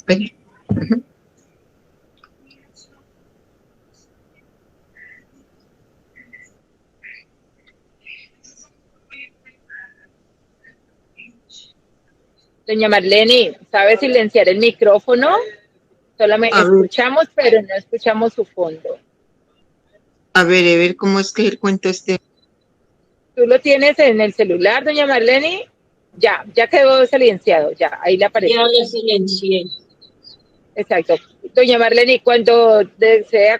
Vaya. Doña Marlene, ¿sabe silenciar el micrófono? Solamente escuchamos, pero no escuchamos su fondo. A ver, ¿cómo es que el cuento este? ¿Tú lo tienes en el celular, doña Marlene? Ya quedó silenciado, ya, ahí le aparece. Ya lo silencié. Exacto. Doña Marlene, cuando desee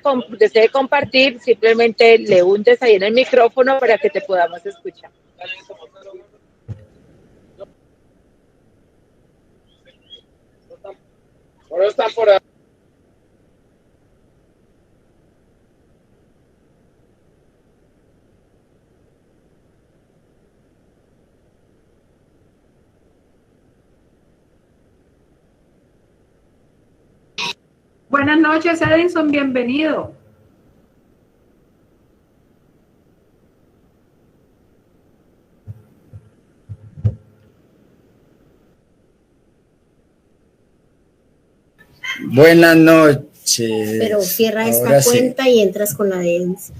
compartir, simplemente le hundes ahí en el micrófono para que te podamos escuchar. Ahora está por ahí. Buenas noches, Edinson, bienvenido. Buenas noches. Pero cierra esta cuenta y entras con la de Edinson.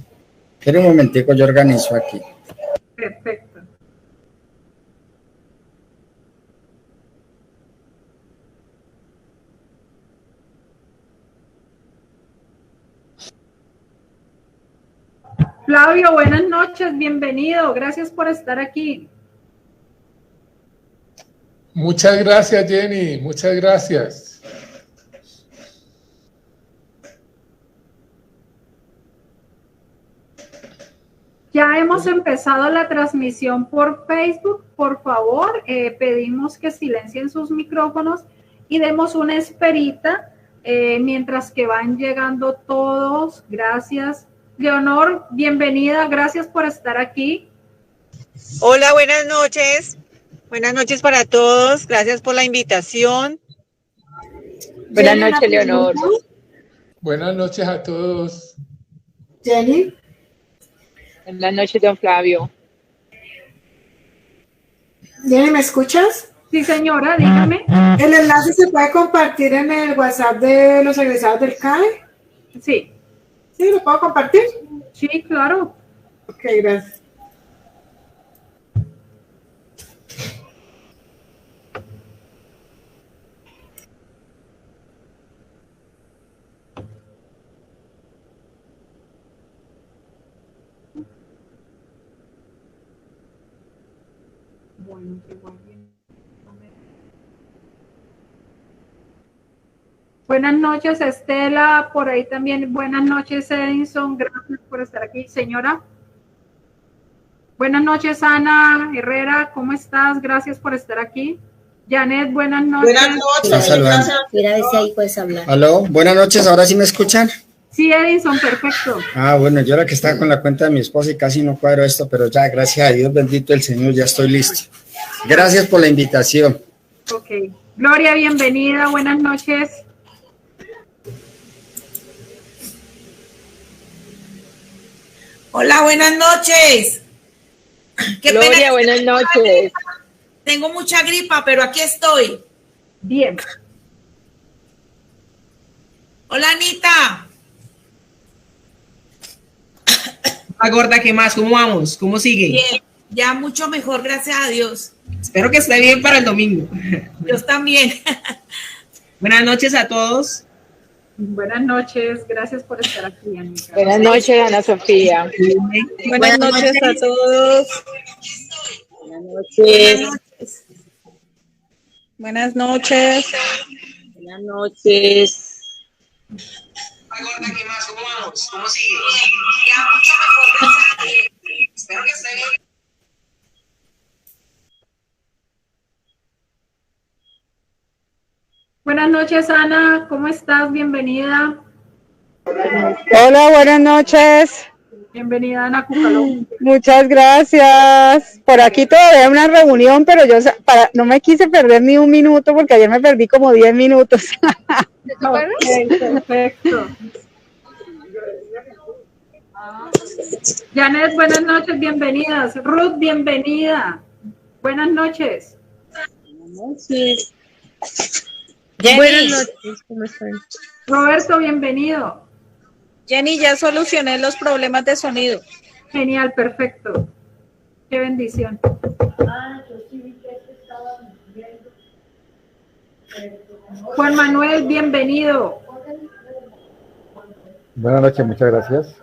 Espera un momentico, yo organizo aquí. Perfecto. Flavio, buenas noches, bienvenido. Gracias por estar aquí. Muchas gracias, Jenny. Muchas gracias. Ya hemos empezado la transmisión por Facebook. Por favor, pedimos que silencien sus micrófonos y demos una esperita mientras que van llegando todos. Gracias. Leonor, bienvenida. Gracias por estar aquí. Hola, buenas noches. Buenas noches para todos. Gracias por la invitación. Buenas noches, Leonor. Buenas noches a todos. Jenny. Buenas noches, don Flavio. Jenny, ¿me escuchas? Sí, señora, dígame. ¿El enlace se puede compartir en el WhatsApp de los egresados del CAE? Sí. ¿Sí, lo puedo compartir? Sí, claro. Ok, gracias. Buenas noches, Estela, por ahí también. Buenas noches, Edinson, gracias por estar aquí, señora. Buenas noches, Ana Herrera, ¿cómo estás? Gracias por estar aquí. Janet, buenas noches. Buenas noches. Mira a ver si ahí puedes hablar. Aló, buenas noches, ¿ahora sí me escuchan? Sí, Edinson, perfecto. Bueno, yo era que estaba con la cuenta de mi esposa y casi no cuadro esto, pero ya, gracias a Dios, bendito el Señor, ya estoy listo. Gracias por la invitación. Ok. Gloria, bienvenida, buenas noches. Hola, buenas noches. Qué Gloria, pena, buenas noches. Tengo mucha gripa, pero aquí estoy. Bien. Hola, Anita. Gorda, ¿qué más? ¿Cómo vamos? ¿Cómo sigue? Bien, ya mucho mejor, gracias a Dios. Espero que esté bien para el domingo. Dios también. Buenas noches a todos. Buenas noches, gracias por estar aquí, Anita. Buenas noches, Ana Sofía. Buenas noches a todos. Buenas noches. Buenas noches. Buenas noches. ¿Qué más? ¿Cómo vamos? ¿Cómo sigue? Ya mucho mejor, gracias a Dios. Espero que esté bien. Buenas noches, Ana, ¿cómo estás? Bienvenida. Hola, buenas noches. Bienvenida, Ana Cucalón. Muchas gracias. Por aquí todavía hay una reunión, pero yo no me quise perder ni un minuto porque ayer me perdí como 10 minutos. Okay, perfecto. Janet, buenas noches, bienvenidas. Ruth, bienvenida. Buenas noches. Buenas noches. Buenas noches, ¿cómo están? Roberto, bienvenido. Jenny, ya solucioné los problemas de sonido. Genial, perfecto. Qué bendición. Juan Manuel, bienvenido. Buenas noches, muchas gracias.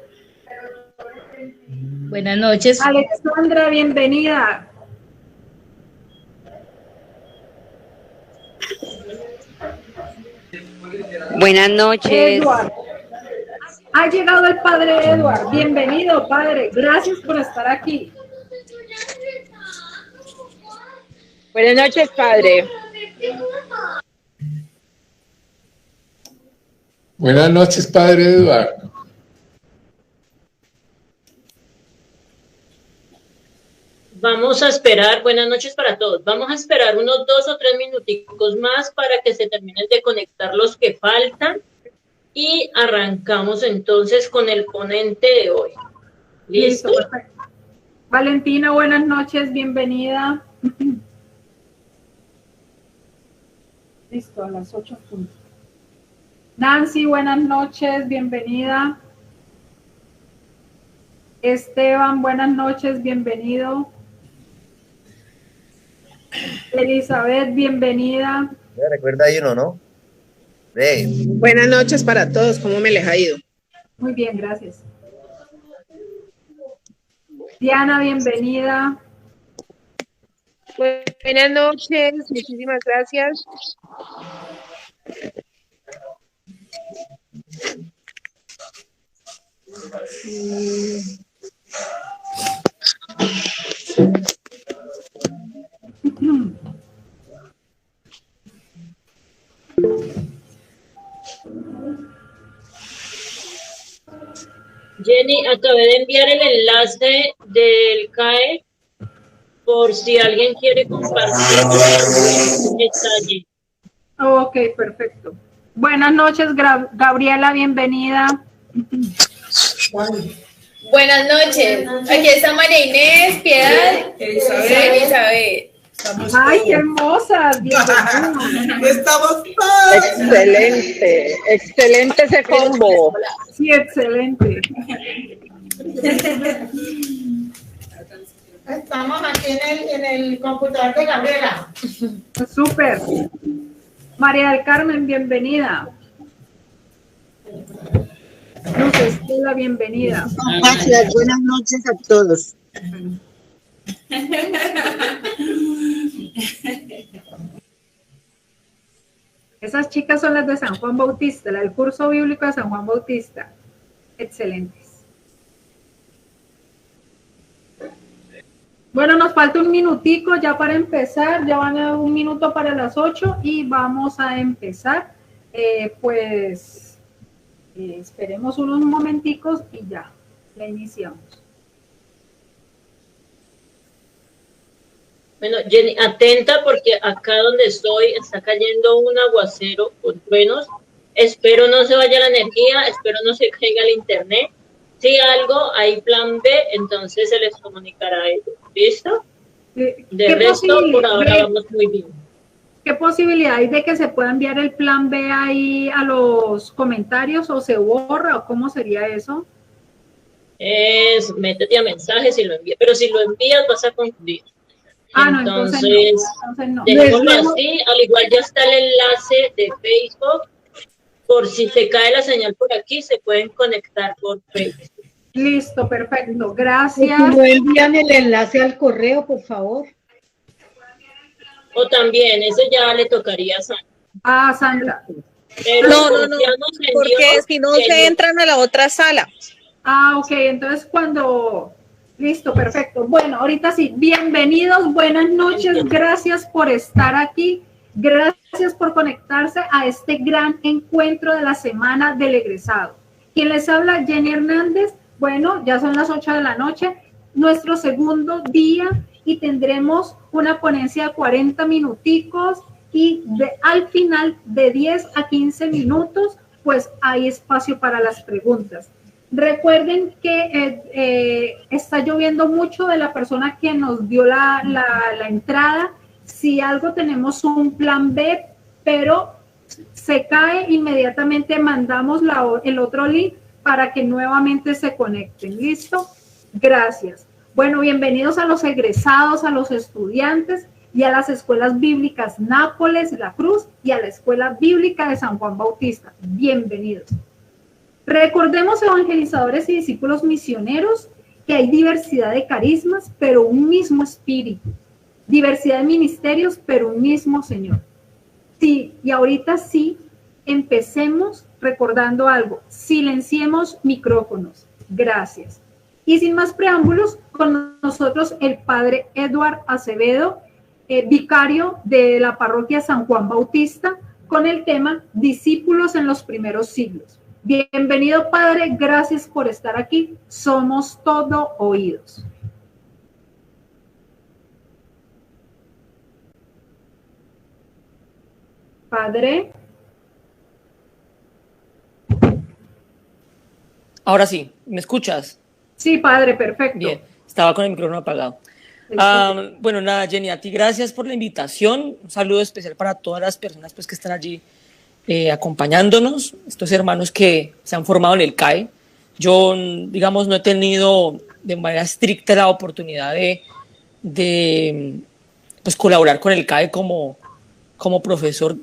Buenas noches. Alexandra, bienvenida. Buenas noches. Edward. Ha llegado el padre Edward. Bienvenido, padre. Gracias por estar aquí. Buenas noches, padre. Buenas noches, padre Eduardo. Vamos a esperar, buenas noches para todos, vamos a esperar unos 2 o 3 minuticos más para que se terminen de conectar los que faltan y arrancamos entonces con el ponente de hoy. ¿Listo? Perfecto. Valentina, buenas noches, bienvenida. Listo, a las 8 puntos. Nancy, buenas noches, bienvenida. Esteban, buenas noches, bienvenido. Elizabeth, bienvenida. Recuerda ahí uno, ¿no? Buenas noches para todos, ¿cómo me les ha ido? Muy bien, gracias. Diana, bienvenida. Buenas noches, muchísimas gracias. Jenny, acabé de enviar el enlace del CAE por si alguien quiere compartir. Está allí. Ok, perfecto. Buenas noches, Gabriela, bienvenida. Buenas noches. Aquí está María Inés, Piedad, Elizabeth. Ay, qué hermosas. Estamos todos. Excelente, excelente ese combo. Sí, excelente. Estamos aquí en el computador de Gabriela. Súper. María del Carmen, bienvenida. Luz Estela, bienvenida. Gracias, buenas noches a todos. Esas chicas son las de San Juan Bautista, la del curso bíblico de San Juan Bautista. Excelentes. Bueno, nos falta un minutico ya para empezar, ya van a un minuto para las 8 y vamos a empezar. Esperemos unos momenticos y ya iniciamos. Bueno, Jenny, atenta porque acá donde estoy está cayendo un aguacero con truenos. Espero no se vaya la energía, espero no se caiga el internet. Si algo, hay plan B, entonces se les comunicará a ellos. ¿Listo? De resto, por ahora vamos muy bien. ¿Qué posibilidad hay de que se pueda enviar el plan B ahí a los comentarios o se borra o cómo sería eso? Métete a mensajes y lo envías, pero si lo envías vas a concluir. Entonces no. Dejémoslo así, al igual ya está el enlace de Facebook, por si se cae la señal por aquí, se pueden conectar por Facebook. Listo, perfecto, gracias. ¿No envían el enlace al correo, por favor? O también, eso ya le tocaría a Sandra. Ah, Sandra. Pero No, porque si no se entran a la otra sala. Ah, ok, entonces cuando... Listo, perfecto. Bueno, ahorita sí, bienvenidos, buenas noches, gracias por estar aquí, gracias por conectarse a este gran encuentro de la Semana del Egresado. Quien les habla, Jenny Hernández. Bueno, ya son las 8 de la noche, nuestro segundo día y tendremos una ponencia de 40 minuticos y al final de 10 a 15 minutos, pues hay espacio para las preguntas. Recuerden que está lloviendo mucho de la persona que nos dio la entrada. Si algo tenemos un plan B, pero se cae, inmediatamente mandamos el otro link para que nuevamente se conecten. ¿Listo? Gracias. Bueno, bienvenidos a los egresados, a los estudiantes y a las escuelas bíblicas Nápoles, La Cruz y a la Escuela Bíblica de San Juan Bautista. Bienvenidos. Recordemos, evangelizadores y discípulos misioneros, que hay diversidad de carismas, pero un mismo espíritu. Diversidad de ministerios, pero un mismo Señor. Sí, y ahorita sí, empecemos recordando algo. Silenciemos micrófonos. Gracias. Y sin más preámbulos, con nosotros el padre Edward Acevedo, vicario de la parroquia San Juan Bautista, con el tema Discípulos en los primeros siglos. Bienvenido, padre, gracias por estar aquí. Somos todo oídos. Padre. Ahora sí, ¿me escuchas? Sí, padre, perfecto. Bien, estaba con el micrófono apagado. Bueno, nada, Jenny, a ti gracias por la invitación. Un saludo especial para todas las personas pues, que están allí acompañándonos, estos hermanos que se han formado en el CAE. Yo, digamos, no he tenido de manera estricta la oportunidad de pues, colaborar con el CAE como profesor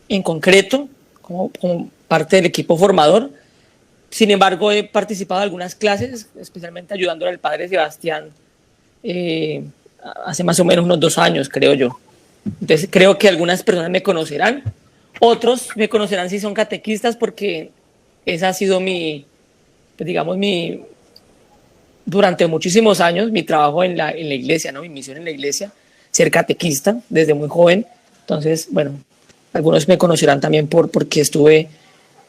en concreto, como parte del equipo formador. Sin embargo, he participado en algunas clases, especialmente ayudándole al padre Sebastián hace más o menos unos 2 años, creo yo. Entonces, creo que algunas personas me conocerán, otros me conocerán si son catequistas, porque esa ha sido durante muchísimos años, mi trabajo en la iglesia, ¿no? Mi misión en la iglesia, ser catequista desde muy joven. Entonces, bueno, algunos me conocerán también porque estuve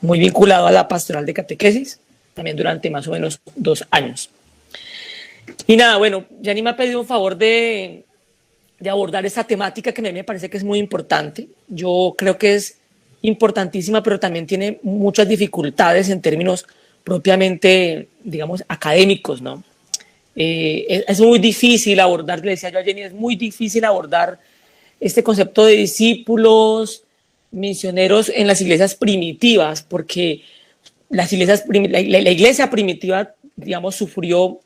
muy vinculado a la pastoral de catequesis, también durante más o menos 2 años. Y nada, bueno, Yanni me ha pedido un favor de abordar esta temática que a mí me parece que es muy importante. Yo creo que es importantísima, pero también tiene muchas dificultades en términos propiamente, digamos, académicos, ¿no? Es muy difícil abordar, le decía yo a Jenny, es muy difícil abordar este concepto de discípulos, misioneros en las iglesias primitivas, porque la iglesia primitiva, digamos, sufrió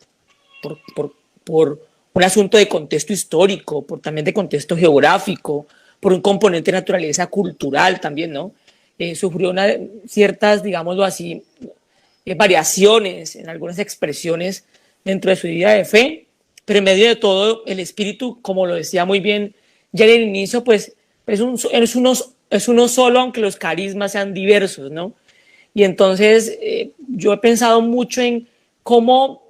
por un asunto de contexto histórico, también de contexto geográfico, por un componente de naturaleza cultural también, ¿no? Sufrió ciertas, digámoslo así, variaciones en algunas expresiones dentro de su vida de fe, pero en medio de todo el espíritu, como lo decía muy bien ya en el inicio, pues es uno solo, aunque los carismas sean diversos, ¿no? Y entonces yo he pensado mucho en cómo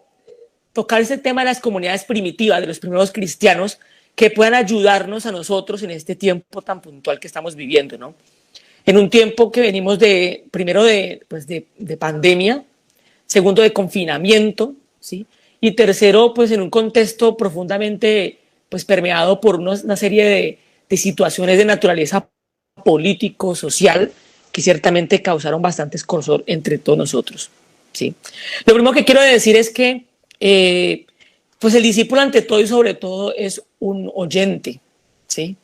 tocar ese tema de las comunidades primitivas, de los primeros cristianos, que puedan ayudarnos a nosotros en este tiempo tan puntual que estamos viviendo, ¿no? En un tiempo que venimos primero de pandemia, segundo de confinamiento, ¿sí? Y tercero, pues en un contexto profundamente pues permeado por una serie de situaciones de naturaleza político, social, que ciertamente causaron bastante escozor entre todos nosotros, ¿sí? Lo primero que quiero decir es que pues el discípulo ante todo y sobre todo es un oyente, ¿sí?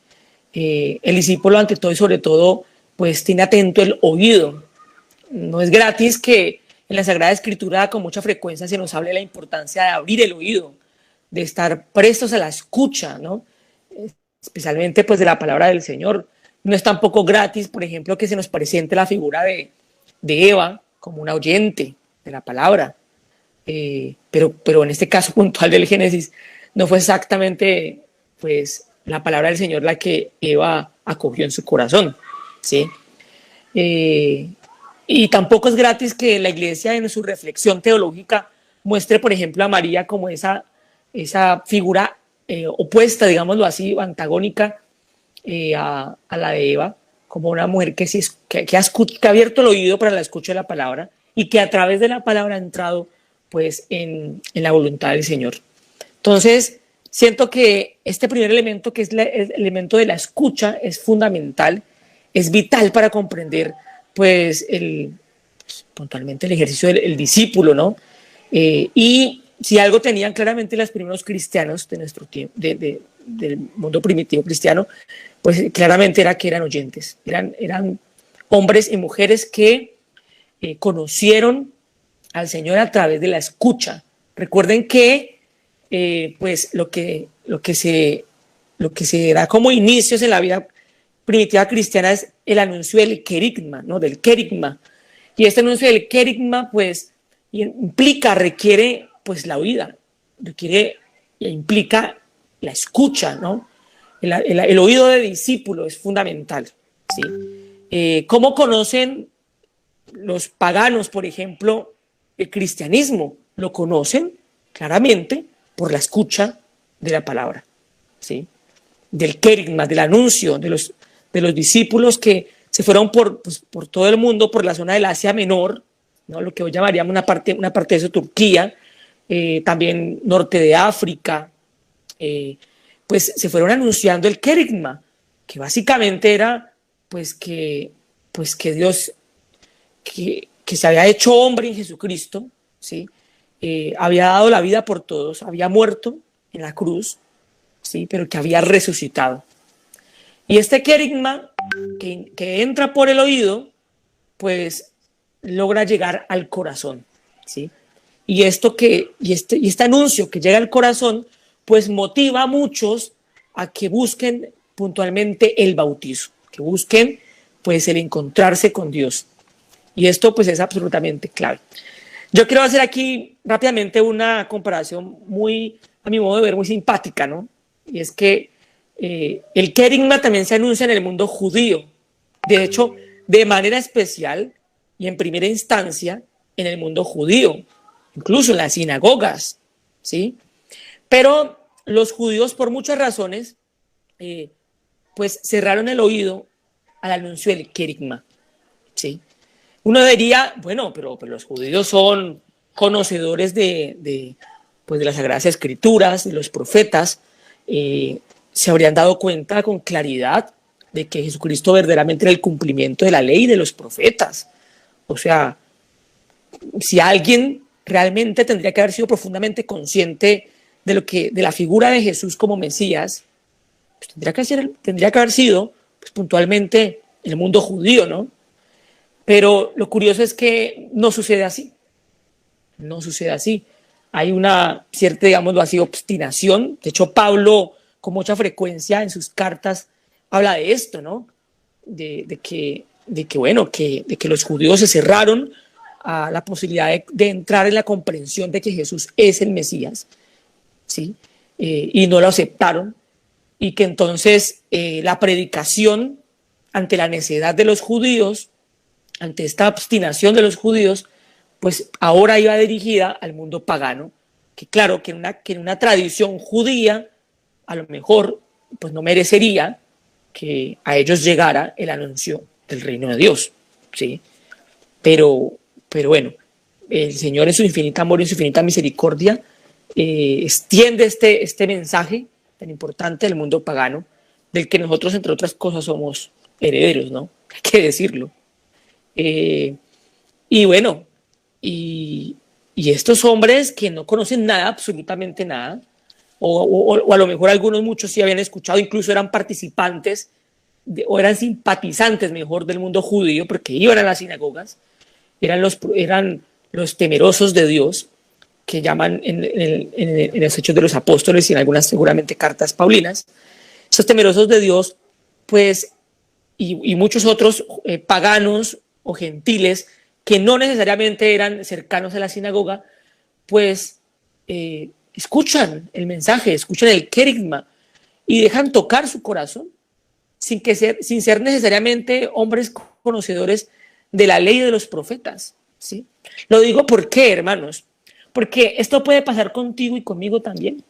El discípulo ante todo y sobre todo pues tiene atento el oído. No es gratis que en la Sagrada Escritura con mucha frecuencia se nos hable de la importancia de abrir el oído, de estar prestos a la escucha, ¿no? Especialmente pues de la palabra del Señor. No es tampoco gratis, por ejemplo, que se nos presente la figura de Eva como una oyente de la palabra. Pero en este caso puntual del Génesis no fue exactamente pues la palabra del Señor la que Eva acogió en su corazón, ¿sí? Y tampoco es gratis que la Iglesia en su reflexión teológica muestre, por ejemplo, a María como esa figura opuesta, digámoslo así, antagónica a la de Eva, como una mujer que ha abierto el oído para la escucha de la palabra y que a través de la palabra ha entrado pues en la voluntad del Señor. Entonces, siento que este primer elemento, que es el elemento de la escucha, es fundamental, es vital para comprender pues puntualmente el ejercicio del discípulo, ¿no? Y si algo tenían claramente los primeros cristianos de nuestro tiempo, del mundo primitivo cristiano, pues claramente era que eran oyentes, eran hombres y mujeres que conocieron al Señor a través de la escucha. Recuerden que pues lo que se da como inicios en la vida primitiva cristiana es el anuncio del querigma, ¿no? Del querigma. Y este anuncio del querigma pues requiere pues la oída, implica la escucha, ¿no? El oído de discípulo es fundamental, ¿sí? ¿Cómo conocen los paganos, por ejemplo, el cristianismo? Lo conocen claramente por la escucha de la palabra, ¿sí? Del querigma, del anuncio de los discípulos que se fueron por todo el mundo, por la zona del Asia Menor, ¿no? Lo que hoy llamaríamos una parte de eso, Turquía, también norte de África, pues se fueron anunciando el querigma, que básicamente era pues que Dios, que se había hecho hombre en Jesucristo, ¿sí? Había dado la vida por todos, había muerto en la cruz, ¿sí? Pero que había resucitado. Y este querigma que entra por el oído, pues logra llegar al corazón, ¿sí? Y este anuncio que llega al corazón, pues motiva a muchos a que busquen puntualmente el bautizo, que busquen pues el encontrarse con Dios. Y esto pues es absolutamente clave. Yo quiero hacer aquí rápidamente una comparación muy, a mi modo de ver, muy simpática, ¿no? Y es que el querigma también se anuncia en el mundo judío. De hecho, de manera especial y en primera instancia en el mundo judío, incluso en las sinagogas, ¿sí? Pero los judíos, por muchas razones, pues cerraron el oído al anuncio del querigma, ¿sí? Uno diría, bueno, pero los judíos son conocedores de las Sagradas Escrituras, de los profetas, se habrían dado cuenta con claridad de que Jesucristo verdaderamente era el cumplimiento de la ley y de los profetas. O sea, si alguien realmente tendría que haber sido profundamente consciente de la figura de Jesús como Mesías, pues tendría que haber sido pues, puntualmente el mundo judío, ¿no? Pero lo curioso es que no sucede así. No sucede así. Hay una cierta, digámoslo así, obstinación. De hecho, Pablo, con mucha frecuencia en sus cartas, habla de esto, ¿no? De que los judíos se cerraron a la posibilidad de entrar en la comprensión de que Jesús es el Mesías, ¿sí? Y no lo aceptaron. Y que entonces la predicación ante la necedad de los judíos, ante esta obstinación de los judíos, pues ahora iba dirigida al mundo pagano, que claro, que en una tradición judía, a lo mejor, pues no merecería que a ellos llegara el anuncio del reino de Dios, ¿sí? Pero bueno, el Señor en su infinito amor y en su infinita misericordia extiende este mensaje tan importante del mundo pagano, del que nosotros, entre otras cosas, somos herederos, ¿no? Hay que decirlo. Y bueno, y estos hombres que no conocen nada, absolutamente nada, o a lo mejor muchos sí habían escuchado, incluso eran participantes o eran simpatizantes mejor del mundo judío, porque iban a las sinagogas, eran los temerosos de Dios, que llaman en los Hechos de los Apóstoles y en algunas seguramente cartas paulinas. Esos temerosos de Dios, pues, y muchos otros paganos o gentiles que no necesariamente eran cercanos a la sinagoga, pues escuchan el mensaje, escuchan el querigma y dejan tocar su corazón sin ser necesariamente hombres conocedores de la ley de los profetas, ¿sí? Lo digo ¿por qué, hermanos? Porque esto puede pasar contigo y conmigo también.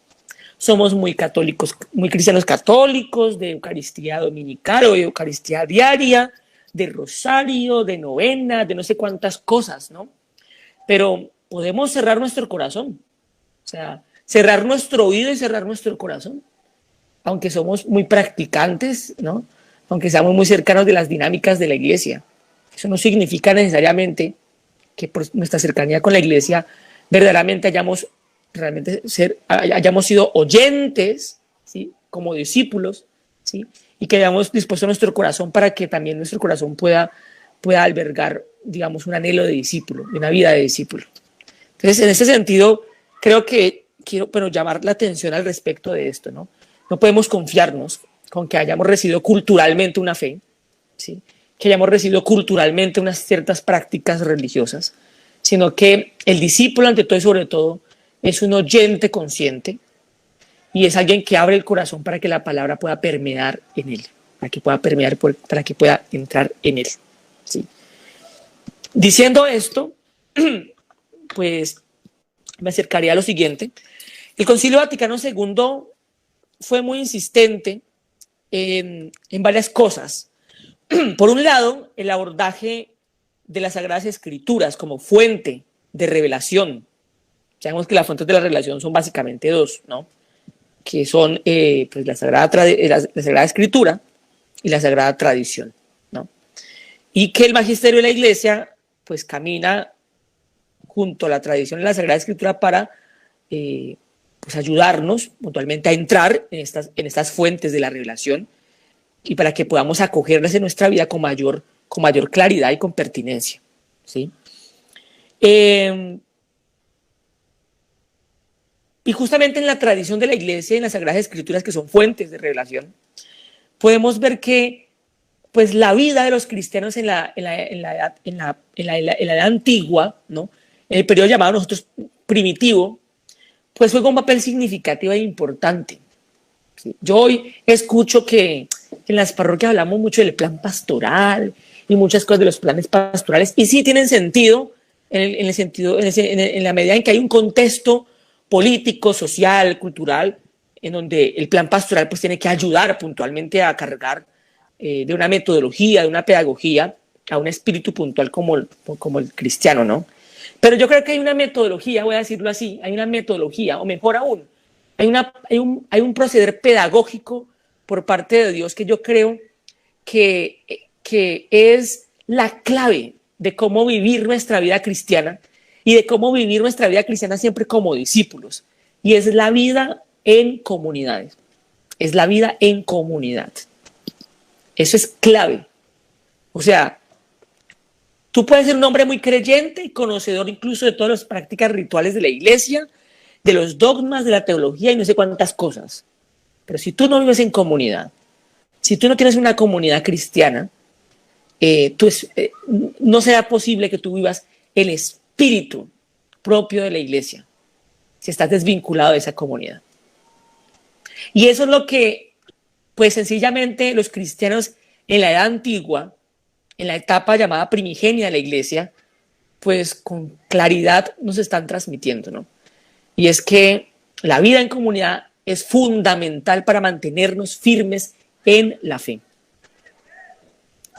Somos muy católicos, muy cristianos católicos, de Eucaristía dominical o de Eucaristía diaria, de rosario, de novena, de no sé cuántas cosas, ¿no? Pero podemos cerrar nuestro corazón, o sea, cerrar nuestro oído y cerrar nuestro corazón, aunque somos muy practicantes, ¿no? Aunque seamos muy cercanos de las dinámicas de la iglesia. Eso no significa necesariamente que por nuestra cercanía con la iglesia verdaderamente hayamos sido oyentes, ¿sí? Como discípulos, ¿sí? Y que hayamos dispuesto nuestro corazón para que también nuestro corazón pueda albergar, digamos, un anhelo de discípulo, de una vida de discípulo. Entonces, en ese sentido, creo que quiero llamar la atención al respecto de esto, ¿no? No podemos confiarnos con que hayamos recibido culturalmente una fe, ¿sí? Que hayamos recibido culturalmente unas ciertas prácticas religiosas, sino que el discípulo, ante todo y sobre todo, es un oyente consciente y es alguien que abre el corazón para que la palabra pueda permear en él, para que pueda entrar en él, ¿sí? Diciendo esto, pues me acercaría a lo siguiente. El Concilio Vaticano II fue muy insistente en varias cosas. Por un lado, el abordaje de las Sagradas Escrituras como fuente de revelación. Sabemos que las fuentes de la revelación son básicamente dos, ¿no? Que son pues la Sagrada Escritura y la Sagrada Tradición, ¿no? Y que el magisterio de la Iglesia pues camina junto a la tradición y la Sagrada Escritura para pues ayudarnos puntualmente a entrar en estas fuentes de la revelación y para que podamos acogerlas en nuestra vida con mayor claridad y con pertinencia, ¿sí? Y justamente en la tradición de la Iglesia y en las Sagradas Escrituras, que son fuentes de revelación, podemos ver que pues la vida de los cristianos en la edad antigua, ¿no? En el periodo llamado nosotros primitivo, pues juega un papel significativo e importante, ¿sí? Yo hoy escucho que en las parroquias hablamos mucho del plan pastoral y muchas cosas de los planes pastorales, y sí tienen sentido en la medida en que hay un contexto político, social, cultural, en donde el plan pastoral pues tiene que ayudar puntualmente a cargar de una metodología, de una pedagogía, a un espíritu puntual como el cristiano, ¿no? Pero yo creo que hay una metodología, voy a decirlo así, hay una metodología, o mejor aún, hay un proceder pedagógico por parte de Dios que yo creo que es la clave de cómo vivir nuestra vida cristiana y de cómo vivir nuestra vida cristiana siempre como discípulos. Y es la vida en comunidades. Es la vida en comunidad. Eso es clave. O sea, tú puedes ser un hombre muy creyente y conocedor incluso de todas las prácticas rituales de la iglesia, de los dogmas, de la teología y no sé cuántas cosas. Pero si tú no vives en comunidad, si tú no tienes una comunidad cristiana, no será posible que tú vivas el espíritu propio de la iglesia si estás desvinculado de esa comunidad. Y eso es lo que, pues sencillamente, los cristianos en la edad antigua, en la etapa llamada primigenia de la iglesia, pues con claridad nos están transmitiendo, ¿no? Y es que la vida en comunidad es fundamental para mantenernos firmes en la fe.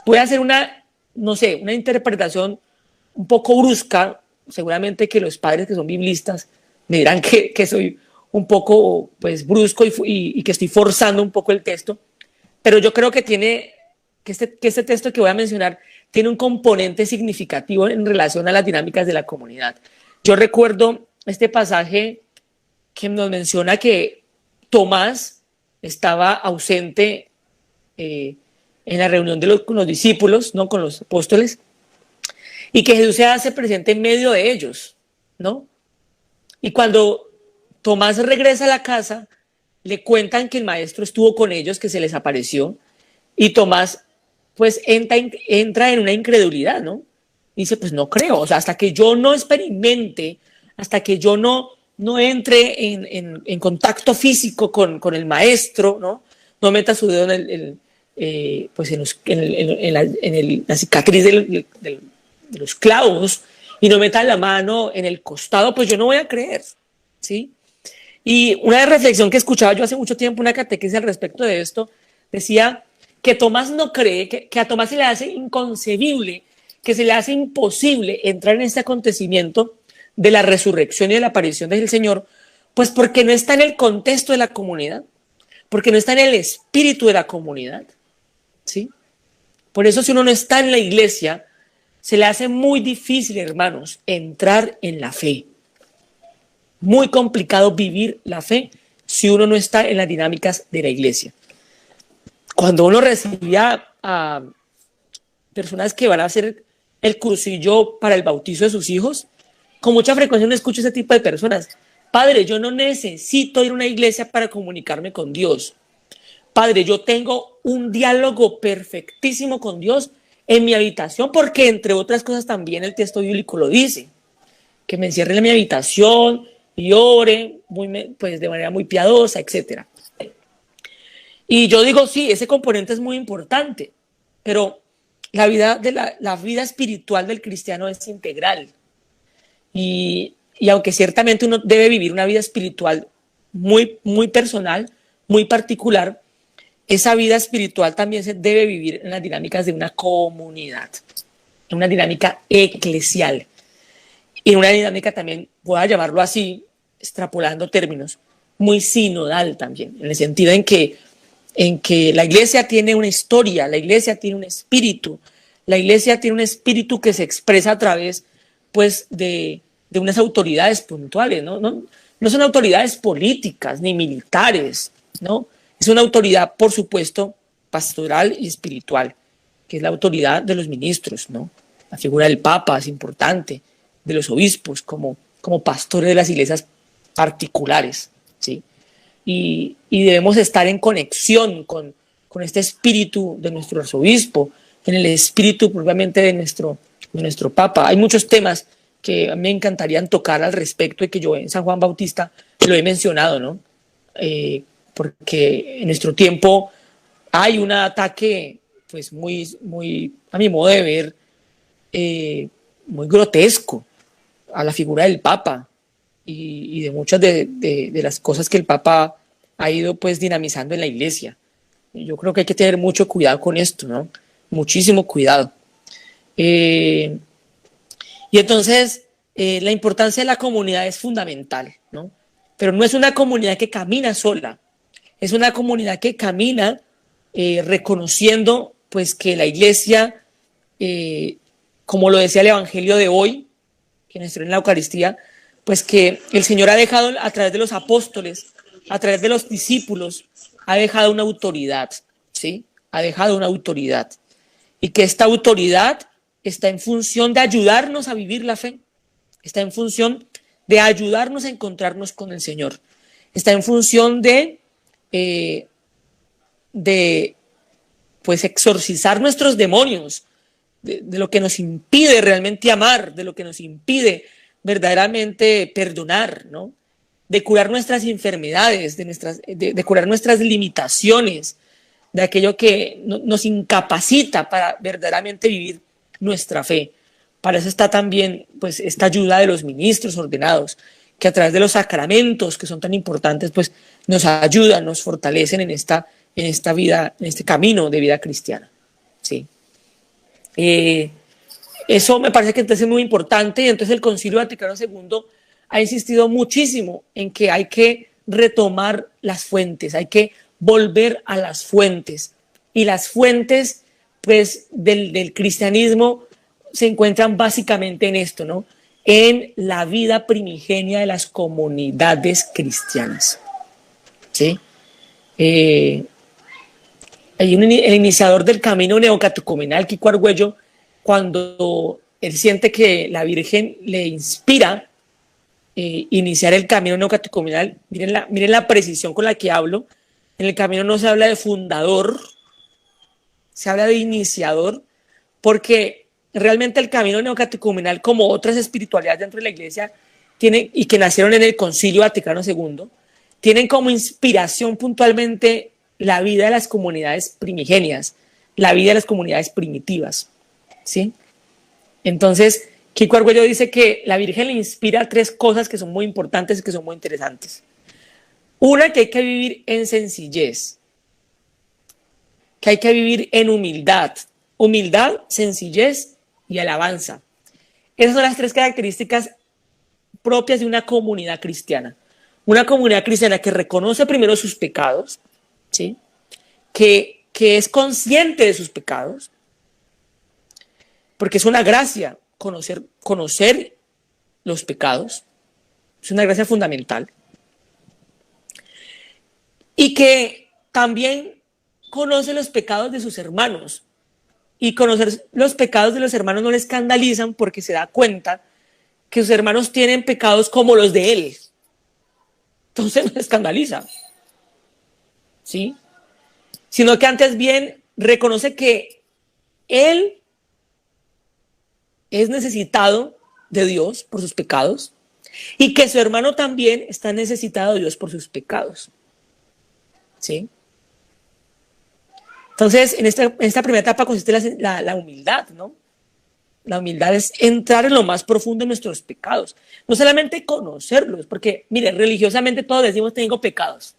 Puede hacer una interpretación un poco brusca, seguramente que los padres que son biblistas me dirán que soy un poco pues brusco y que estoy forzando un poco el texto, pero yo creo que este texto que voy a mencionar tiene un componente significativo en relación a las dinámicas de la comunidad. Yo recuerdo este pasaje que nos menciona que Tomás estaba ausente en la reunión con los discípulos, ¿no? Con los apóstoles, y que Jesús se hace presente en medio de ellos, ¿no? Y cuando Tomás regresa a la casa, le cuentan que el maestro estuvo con ellos, que se les apareció, y Tomás pues entra en una incredulidad, ¿no? Dice, pues no creo, o sea, hasta que yo no experimente, hasta que yo no entre en contacto físico con el maestro, no meta su dedo en la cicatriz de los clavos y no meta la mano en el costado, pues yo no voy a creer, ¿sí? Y una reflexión que escuchaba yo hace mucho tiempo, una catequesis al respecto de esto, decía que Tomás no cree, que a Tomás se le hace inconcebible, que se le hace imposible entrar en este acontecimiento de la resurrección y de la aparición del Señor, pues porque no está en el contexto de la comunidad, porque no está en el espíritu de la comunidad, ¿sí? Por eso si uno no está en la iglesia, se le hace muy difícil, hermanos, entrar en la fe. Muy complicado vivir la fe si uno no está en las dinámicas de la iglesia. Cuando uno recibía a personas que van a hacer el cursillo para el bautizo de sus hijos, con mucha frecuencia uno escucha ese tipo de personas. Padre, yo no necesito ir a una iglesia para comunicarme con Dios. Padre, yo tengo un diálogo perfectísimo con Dios en mi habitación, porque entre otras cosas también el texto bíblico lo dice, que me encierre en mi habitación y ore pues de manera muy piadosa, etc. Y yo digo, sí, ese componente es muy importante, pero la vida espiritual del cristiano es integral. Y aunque ciertamente uno debe vivir una vida espiritual muy, muy personal, muy particular, esa vida espiritual también se debe vivir en las dinámicas de una comunidad, en una dinámica eclesial, y en una dinámica también, pueda llamarlo así, extrapolando términos, muy sinodal también, en el sentido en que la iglesia tiene una historia, la iglesia tiene un espíritu, la iglesia tiene un espíritu que se expresa a través, pues, de unas autoridades puntuales, ¿no? No son autoridades políticas ni militares, ¿no? Es una autoridad, por supuesto, pastoral y espiritual, que es la autoridad de los ministros, ¿no? La figura del Papa es importante, de los obispos como pastores de las iglesias particulares, ¿sí? Y debemos estar en conexión con este espíritu de nuestro arzobispo, en el espíritu propiamente de nuestro Papa. Hay muchos temas que a mí me encantarían tocar al respecto y que yo en San Juan Bautista lo he mencionado, ¿no? Porque en nuestro tiempo hay un ataque, pues muy, a mi modo de ver, muy grotesco a la figura del Papa y de muchas de las cosas que el Papa ha ido, pues, dinamizando en la iglesia. Yo creo que hay que tener mucho cuidado con esto, ¿no? Muchísimo cuidado. Y entonces, la importancia de la comunidad es fundamental, ¿no? Pero no es una comunidad que camina sola, es una comunidad que camina reconociendo, pues, que la iglesia, como lo decía el Evangelio de hoy, que nos trae en la Eucaristía, pues que el Señor ha dejado a través de los apóstoles, a través de los discípulos, ha dejado una autoridad, ¿sí? Ha dejado una autoridad. Y que esta autoridad está en función de ayudarnos a vivir la fe, está en función de ayudarnos a encontrarnos con el Señor, está en función de pues exorcizar nuestros demonios, de lo que nos impide realmente amar, de lo que nos impide verdaderamente perdonar, ¿no? De curar nuestras enfermedades, de curar nuestras limitaciones, de aquello que nos incapacita para verdaderamente vivir nuestra fe. Para eso está también, pues, esta ayuda de los ministros ordenados, que a través de los sacramentos, que son tan importantes, pues nos ayudan, nos fortalecen en esta vida, en este camino de vida cristiana, ¿sí? Eso me parece que entonces es muy importante, y entonces el Concilio Vaticano II ha insistido muchísimo en que hay que retomar las fuentes, hay que volver a las fuentes, y las fuentes, pues, del cristianismo se encuentran básicamente en esto, ¿no? En la vida primigenia de las comunidades cristianas, ¿sí? El iniciador del camino neocatecumenal, Kiko Argüello, cuando él siente que la Virgen le inspira iniciar el camino neocatecumenal, miren la precisión con la que hablo. En el camino no se habla de fundador, se habla de iniciador, porque realmente el camino neocatecumenal, como otras espiritualidades dentro de la iglesia, y que nacieron en el Concilio Vaticano II, tienen como inspiración puntualmente la vida de las comunidades primigenias, la vida de las comunidades primitivas, ¿sí? Entonces, Kiko Argüello dice que la Virgen le inspira 3 cosas que son muy importantes y que son muy interesantes. Una, que hay que vivir en sencillez, que hay que vivir en humildad, sencillez y alabanza. Esas son las 3 características propias de una comunidad cristiana. Una comunidad cristiana que reconoce primero sus pecados, ¿sí? Que es consciente de sus pecados, porque es una gracia conocer los pecados, es una gracia fundamental, y que también conoce los pecados de sus hermanos, y conocer los pecados de los hermanos no le escandalizan porque se da cuenta que sus hermanos tienen pecados como los de él, entonces no le escandaliza, ¿sí? Sino que antes bien reconoce que él es necesitado de Dios por sus pecados y que su hermano también está necesitado de Dios por sus pecados, ¿sí? Entonces, en esta primera etapa consiste la humildad, ¿no? La humildad es entrar en lo más profundo de nuestros pecados, no solamente conocerlos, porque, mire, religiosamente todos decimos tengo pecados,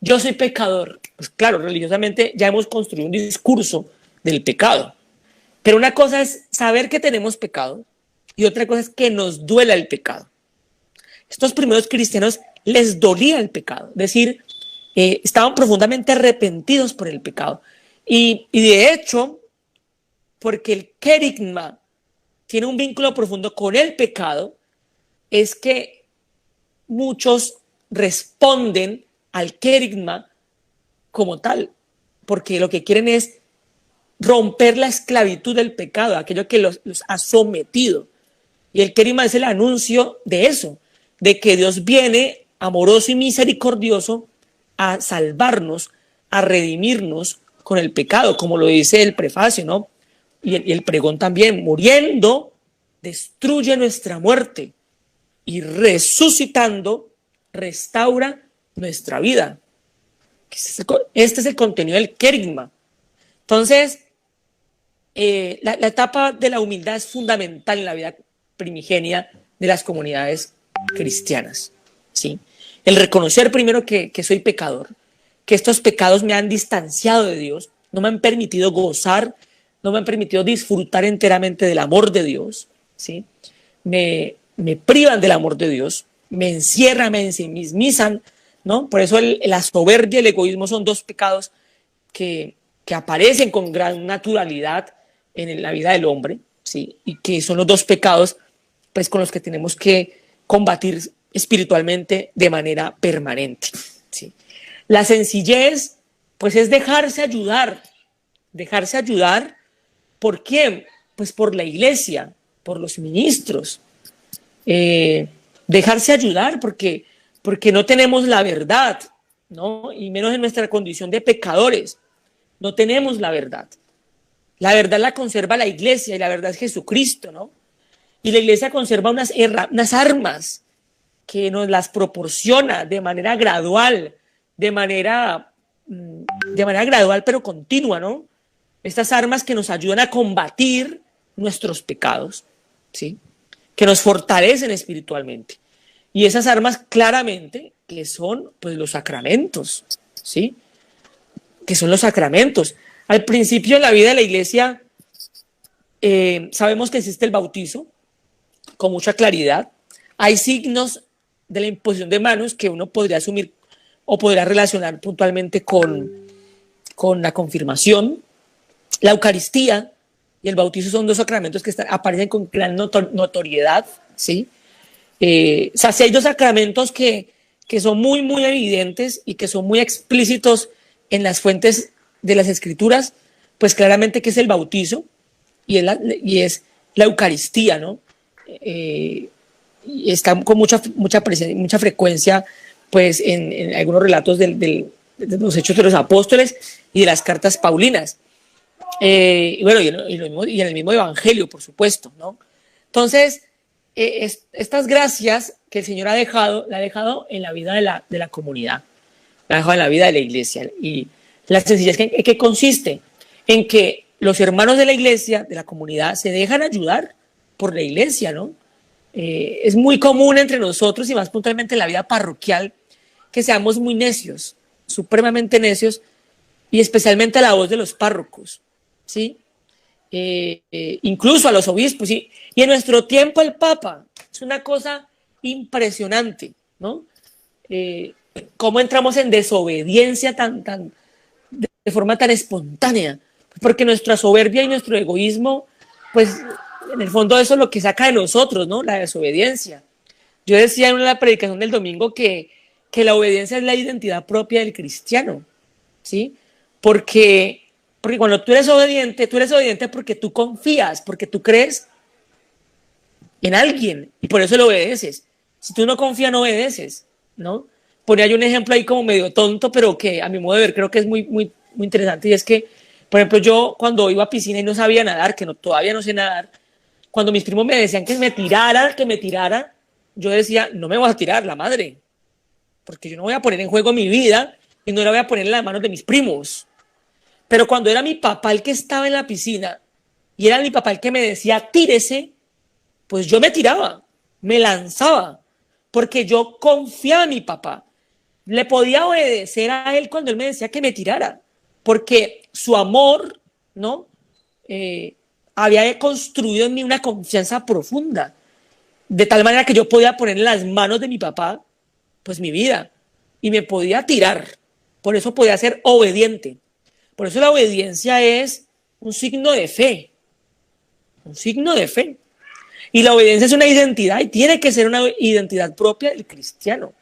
yo soy pecador. Pues claro, religiosamente ya hemos construido un discurso del pecado, pero una cosa es saber que tenemos pecado y otra cosa es que nos duela el pecado. Estos primeros cristianos les dolía el pecado, es decir, estaban profundamente arrepentidos por el pecado. Y de hecho, porque el querigma tiene un vínculo profundo con el pecado, es que muchos responden al querigma como tal, porque lo que quieren es romper la esclavitud del pecado, aquello que los ha sometido. Y el querigma es el anuncio de eso, de que Dios viene amoroso y misericordioso a salvarnos, a redimirnos con el pecado, como lo dice el prefacio, ¿no? Y el pregón también, muriendo, destruye nuestra muerte y resucitando, restaura nuestra vida. Este es el contenido del querigma. Entonces, la etapa de la humildad es fundamental en la vida primigenia de las comunidades cristianas, ¿sí? El reconocer primero que soy pecador, que estos pecados me han distanciado de Dios, no me han permitido gozar, no me han permitido disfrutar enteramente del amor de Dios, ¿sí? Me privan del amor de Dios, me encierran, me ensimismizan, ¿no? Por eso la soberbia y el egoísmo son dos pecados que aparecen con gran naturalidad en la vida del hombre, ¿sí? Y que son los dos pecados pues, con los que tenemos que combatir espiritualmente de manera permanente, ¿sí? La sencillez, pues es dejarse ayudar. ¿Por quién? Pues por la iglesia, por los ministros. Dejarse ayudar porque no tenemos la verdad, ¿no? Y menos en nuestra condición de pecadores. No tenemos la verdad. La verdad la conserva la iglesia y la verdad es Jesucristo, ¿no? Y la iglesia conserva unas armas que nos las proporciona de manera gradual, de manera gradual pero continua, ¿no? Estas armas que nos ayudan a combatir nuestros pecados, ¿sí? Que nos fortalecen espiritualmente. Y esas armas claramente que son pues los sacramentos, ¿sí? Que son los sacramentos. Al principio en la vida de la iglesia sabemos que existe el bautizo con mucha claridad. Hay signos de la imposición de manos que uno podría asumir o podría relacionar puntualmente con la confirmación. La Eucaristía y el bautizo son dos sacramentos que aparecen con gran notoriedad, ¿sí? O sea, si hay dos sacramentos que son muy, muy evidentes y que son muy explícitos en las fuentes de las Escrituras, pues claramente que es el bautizo y es la Eucaristía, ¿no? Y está con mucha frecuencia pues en algunos relatos de los Hechos de los Apóstoles y de las cartas paulinas. Y bueno, y en el mismo Evangelio, por supuesto, ¿no? Entonces, estas gracias que el Señor la ha dejado en la vida de la comunidad, la ha dejado en la vida de la iglesia. Y la sencillez que consiste en que los hermanos de la iglesia, de la comunidad, se dejan ayudar por la iglesia, ¿no? Es muy común entre nosotros y más puntualmente en la vida parroquial que seamos muy necios, supremamente necios, y especialmente a la voz de los párrocos, ¿sí? Incluso a los obispos, ¿sí? Y en nuestro tiempo el Papa, es una cosa impresionante, ¿no? Cómo entramos en desobediencia de forma tan espontánea, porque nuestra soberbia y nuestro egoísmo pues en el fondo eso es lo que saca de nosotros, ¿no? La desobediencia. Yo decía en una predicación del domingo que la obediencia es la identidad propia del cristiano, ¿sí? Porque cuando tú eres obediente porque tú confías, porque tú crees en alguien y por eso le obedeces. Si tú no confías, no obedeces, ¿no? Ponía yo un ejemplo ahí como medio tonto, pero que a mi modo de ver creo que es muy, muy, muy interesante, y es que, por ejemplo, yo cuando iba a piscina y no sabía nadar, todavía no sé nadar, cuando mis primos me decían que me tirara, yo decía, no me voy a tirar, la madre, porque yo no voy a poner en juego mi vida y no la voy a poner en las manos de mis primos. Pero cuando era mi papá el que estaba en la piscina y era mi papá el que me decía, tírese, pues yo me tiraba, me lanzaba, porque yo confiaba en mi papá. Le podía obedecer a él cuando él me decía que me tirara, porque su amor, ¿no? Había construido en mí una confianza profunda, de tal manera que yo podía poner en las manos de mi papá, pues mi vida, y me podía tirar. Por eso podía ser obediente. Por eso la obediencia es un signo de fe, un signo de fe. Y la obediencia es una identidad y tiene que ser una identidad propia del cristiano.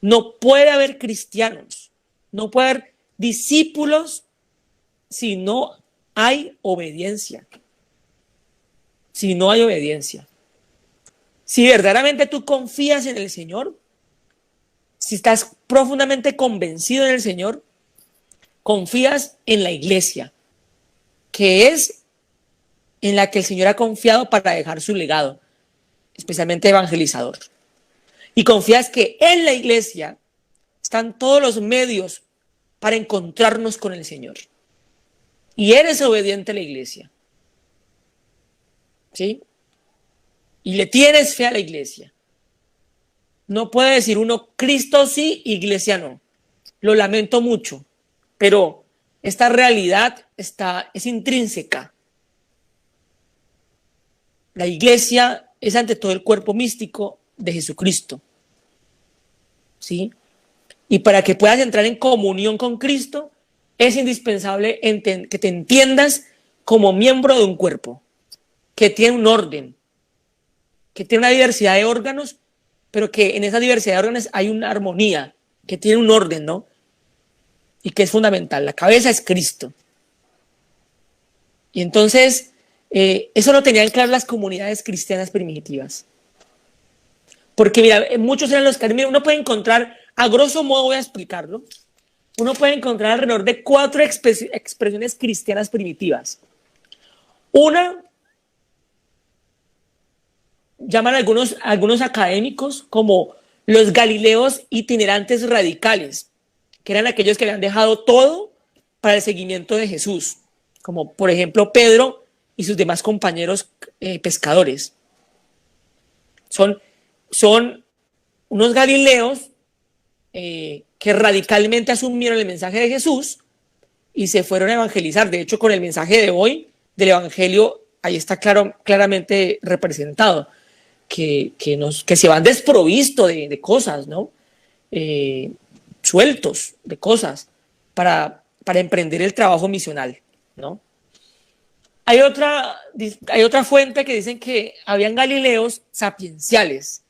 No puede haber cristianos, no puede haber discípulos si no hay obediencia. Si no hay obediencia. Si verdaderamente tú confías en el Señor, si estás profundamente convencido en el Señor, confías en la iglesia, que es en la que el Señor ha confiado para dejar su legado, especialmente evangelizador. Y confías que en la iglesia están todos los medios para encontrarnos con el Señor. Y eres obediente a la iglesia. ¿Sí? Y le tienes fe a la iglesia. No puede decir uno, Cristo sí, iglesia no. Lo lamento mucho, pero esta realidad es intrínseca. La iglesia es ante todo el cuerpo místico de Jesucristo. ¿Sí? Y para que puedas entrar en comunión con Cristo, es indispensable que te entiendas como miembro de un cuerpo, que tiene un orden, que tiene una diversidad de órganos, pero que en esa diversidad de órganos hay una armonía, que tiene un orden, ¿no? Y que es fundamental. La cabeza es Cristo. Y entonces, eso lo tenían claro las comunidades cristianas primitivas. Porque, mira, muchos eran los que, mira, uno puede encontrar, a grosso modo voy a explicarlo, uno puede encontrar alrededor de 4 expresiones cristianas primitivas. Una, llaman algunos académicos como los galileos itinerantes radicales, que eran aquellos que habían dejado todo para el seguimiento de Jesús, como por ejemplo Pedro y sus demás compañeros pescadores. Son unos galileos que radicalmente asumieron el mensaje de Jesús y se fueron a evangelizar. De hecho, con el mensaje de hoy del evangelio, ahí está claramente representado, que se van desprovistos de cosas, ¿no? Sueltos de cosas para emprender el trabajo misional, ¿no? Hay otra fuente que dicen que habían galileos sapienciales.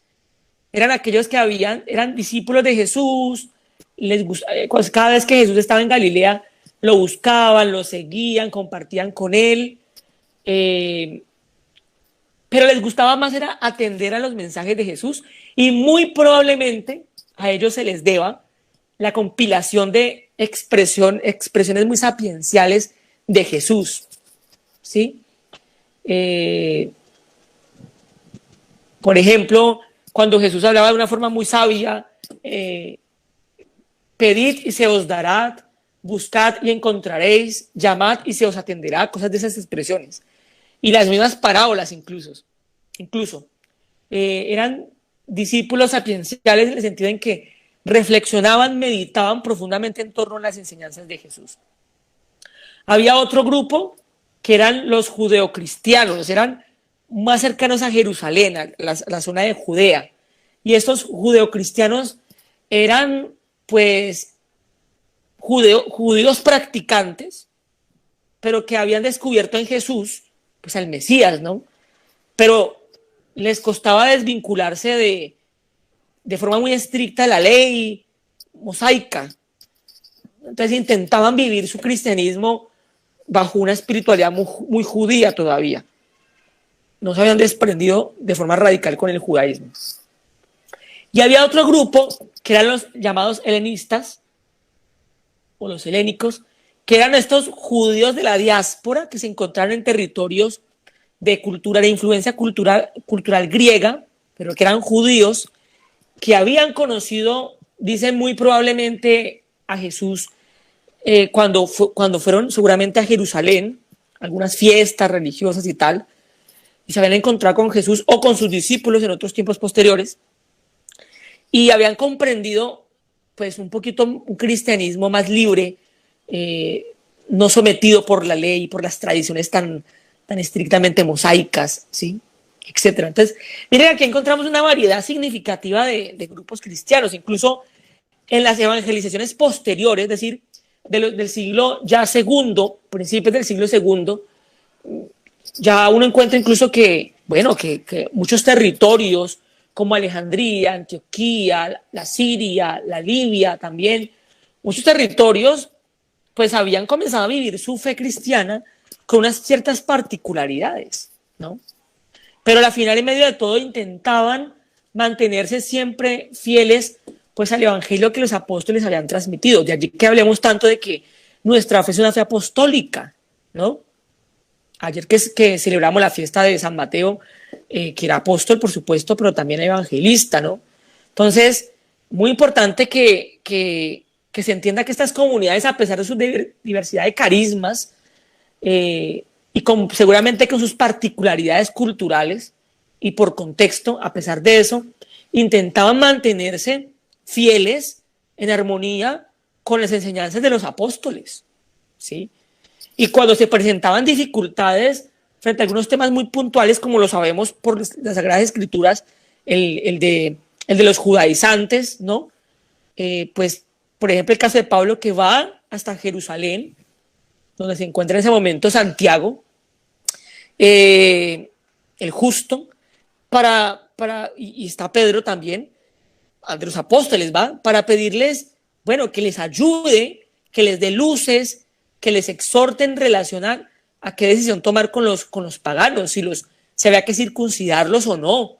Eran aquellos que eran discípulos de Jesús, cada vez que Jesús estaba en Galilea, lo buscaban, lo seguían, compartían con él, pero les gustaba más era atender a los mensajes de Jesús, y muy probablemente a ellos se les deba la compilación de expresiones muy sapienciales de Jesús, ¿sí? Por ejemplo, cuando Jesús hablaba de una forma muy sabia, pedid y se os dará, buscad y encontraréis, llamad y se os atenderá, cosas de esas expresiones. Y las mismas parábolas incluso eran discípulos sapienciales en el sentido en que reflexionaban, meditaban profundamente en torno a las enseñanzas de Jesús. Había otro grupo que eran los judeocristianos, eran más cercanos a Jerusalén, a la zona de Judea. Y estos judeocristianos eran, pues, judíos practicantes, pero que habían descubierto en Jesús pues al Mesías, ¿no? Pero les costaba desvincularse de forma muy estricta de la ley mosaica. Entonces intentaban vivir su cristianismo bajo una espiritualidad muy judía todavía. No se habían desprendido de forma radical con el judaísmo. Y había otro grupo que eran los llamados helenistas o los helénicos, que eran estos judíos de la diáspora que se encontraron en territorios de cultura, de influencia cultural griega, pero que eran judíos que habían conocido, dicen muy probablemente, a Jesús cuando fueron seguramente a Jerusalén, algunas fiestas religiosas y tal, y se habían encontrado con Jesús o con sus discípulos en otros tiempos posteriores, y habían comprendido pues un poquito un cristianismo más libre, no sometido por la ley, por las tradiciones tan estrictamente mosaicas, ¿sí? Etcétera. Entonces, miren, aquí encontramos una variedad significativa de grupos cristianos, incluso en las evangelizaciones posteriores, es decir, del siglo ya segundo, principios del siglo segundo, ya uno encuentra incluso que muchos territorios como Alejandría, Antioquía, la Siria, la Libia también, muchos territorios pues habían comenzado a vivir su fe cristiana con unas ciertas particularidades, ¿no? Pero al final, en medio de todo, intentaban mantenerse siempre fieles pues al evangelio que los apóstoles habían transmitido. De allí que hablemos tanto de que nuestra fe es una fe apostólica, ¿no? Ayer que celebramos la fiesta de San Mateo, que era apóstol, por supuesto, pero también evangelista, ¿no? Entonces, muy importante que se entienda que estas comunidades, a pesar de su diversidad de carismas, y seguramente con sus particularidades culturales y por contexto, a pesar de eso, intentaban mantenerse fieles en armonía con las enseñanzas de los apóstoles, ¿sí? Y cuando se presentaban dificultades frente a algunos temas muy puntuales, como lo sabemos por las Sagradas Escrituras, el de los judaizantes, ¿no? Pues, por ejemplo, el caso de Pablo, que va hasta Jerusalén, donde se encuentra en ese momento Santiago, el justo, y está Pedro también, de los apóstoles, ¿va? Para pedirles, bueno, que les ayude, que les dé luces, que les exhorte en relación a qué decisión tomar con los paganos, si había que circuncidarlos o no,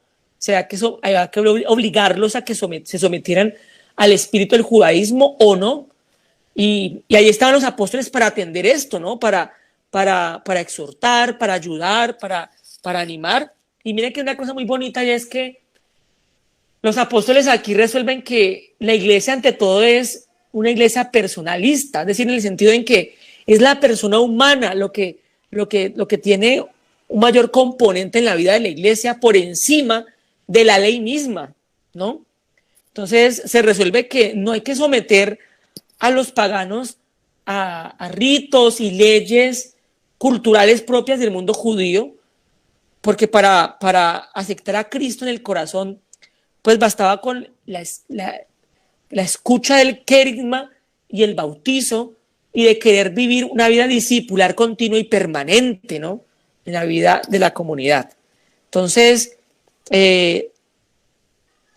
había que obligarlos a que se sometieran al espíritu del judaísmo o no. Y ahí estaban los apóstoles para atender esto, ¿no? Para exhortar, para ayudar, para animar. Y miren que una cosa muy bonita ya es que los apóstoles aquí resuelven que la iglesia ante todo es una iglesia personalista, es decir, en el sentido en que es la persona humana lo que tiene un mayor componente en la vida de la iglesia por encima de la ley misma, ¿no? Entonces se resuelve que no hay que someter a los paganos a ritos y leyes culturales propias del mundo judío, porque para aceptar a Cristo en el corazón, pues bastaba con la escucha del querigma y el bautizo y de querer vivir una vida discipular continua y permanente, ¿no? En la vida de la comunidad. Entonces,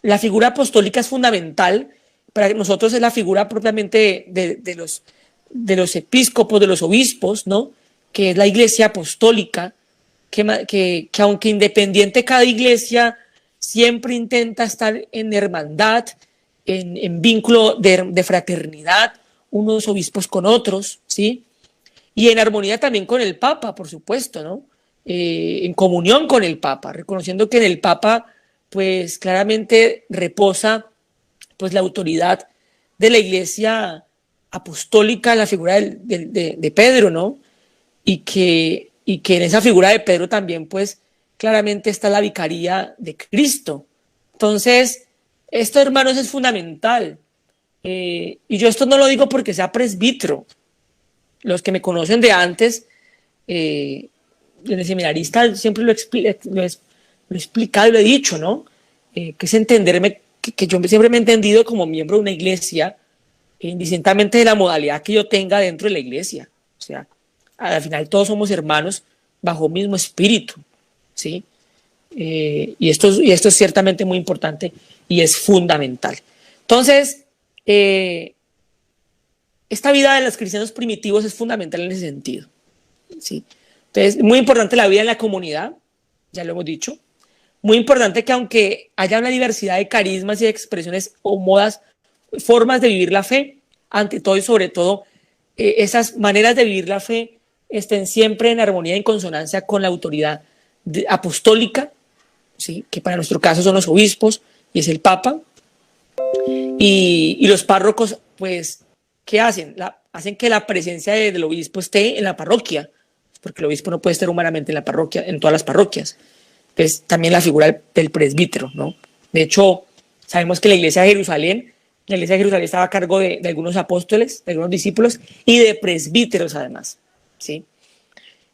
la figura apostólica es fundamental. Para nosotros es la figura propiamente de los episcopos, de los obispos, ¿no? Que es la iglesia apostólica, que aunque independiente cada iglesia siempre intenta estar en hermandad, en vínculo de fraternidad, unos obispos con otros, ¿sí? Y en armonía también con el Papa, por supuesto, ¿no? En comunión con el Papa, reconociendo que en el Papa, pues claramente reposa pues la autoridad de la iglesia apostólica, la figura de Pedro, ¿no? Y que en esa figura de Pedro también, pues, claramente está la vicaría de Cristo. Entonces, esto, hermanos, es fundamental. Y yo esto no lo digo porque sea presbítero. Los que me conocen de antes, desde seminarista, siempre lo he explicado y lo he dicho, ¿no? Que es entenderme, que yo siempre me he entendido como miembro de una iglesia, indistintamente de la modalidad que yo tenga dentro de la iglesia. O sea, al final todos somos hermanos bajo un mismo espíritu, ¿sí? Y esto es ciertamente muy importante y es fundamental. Entonces, esta vida de los cristianos primitivos es fundamental en ese sentido, ¿sí? Entonces, muy importante la vida en la comunidad, ya lo hemos dicho. Muy importante que aunque haya una diversidad de carismas y de expresiones o modas, formas de vivir la fe, ante todo y sobre todo, esas maneras de vivir la fe estén siempre en armonía y en consonancia con la autoridad apostólica, ¿sí? Que para nuestro caso son los obispos y es el Papa. Y los párrocos, pues, ¿qué hacen? Hacen que la presencia del obispo esté en la parroquia, porque el obispo no puede estar humanamente en la parroquia, en todas las parroquias. Entonces, también la figura del presbítero, ¿no? De hecho, sabemos que la iglesia de Jerusalén estaba a cargo de algunos apóstoles, de algunos discípulos y de presbíteros además, ¿sí?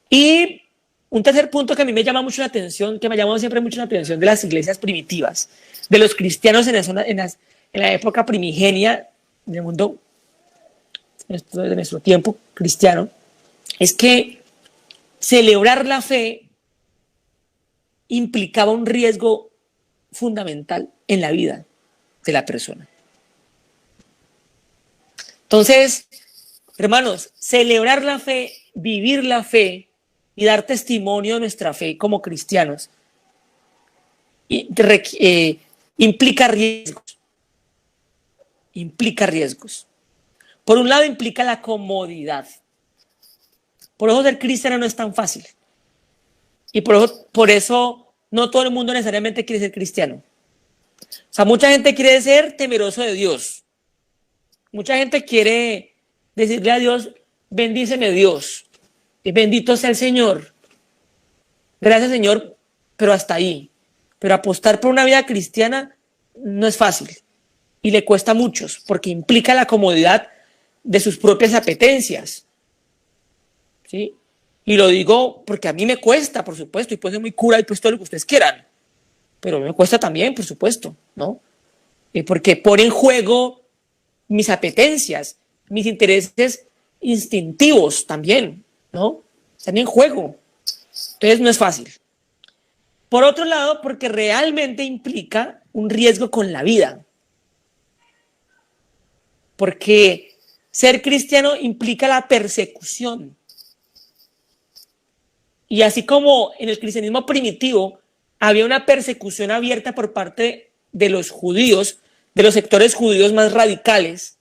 Y un tercer punto que a mí me llama mucho la atención, que me ha llamado siempre mucho la atención de las iglesias primitivas, de los cristianos en la época primigenia del mundo, de nuestro tiempo cristiano, es que celebrar la fe implicaba un riesgo fundamental en la vida de la persona. Entonces, hermanos, celebrar la fe, vivir la fe y dar testimonio de nuestra fe como cristianos implica riesgos. Implica riesgos. Por un lado, implica la comodidad. Por eso ser cristiano no es tan fácil. Y por eso no todo el mundo necesariamente quiere ser cristiano. O sea, mucha gente quiere ser temeroso de Dios. Mucha gente quiere decirle a Dios, bendíceme Dios, y bendito sea el Señor. Gracias Señor, pero hasta ahí. Pero apostar por una vida cristiana no es fácil. Y le cuesta a muchos, porque implica la comodidad de sus propias apetencias. ¿Sí? Y lo digo porque a mí me cuesta, por supuesto, y puede ser muy cura y pues todo lo que ustedes quieran. Pero me cuesta también, por supuesto, ¿no? Porque pone en juego mis apetencias, mis intereses instintivos también, ¿no? Están en juego. Entonces no es fácil. Por otro lado, porque realmente implica un riesgo con la vida. Porque ser cristiano implica la persecución. Y así como en el cristianismo primitivo había una persecución abierta por parte de los judíos, de los sectores judíos más radicales,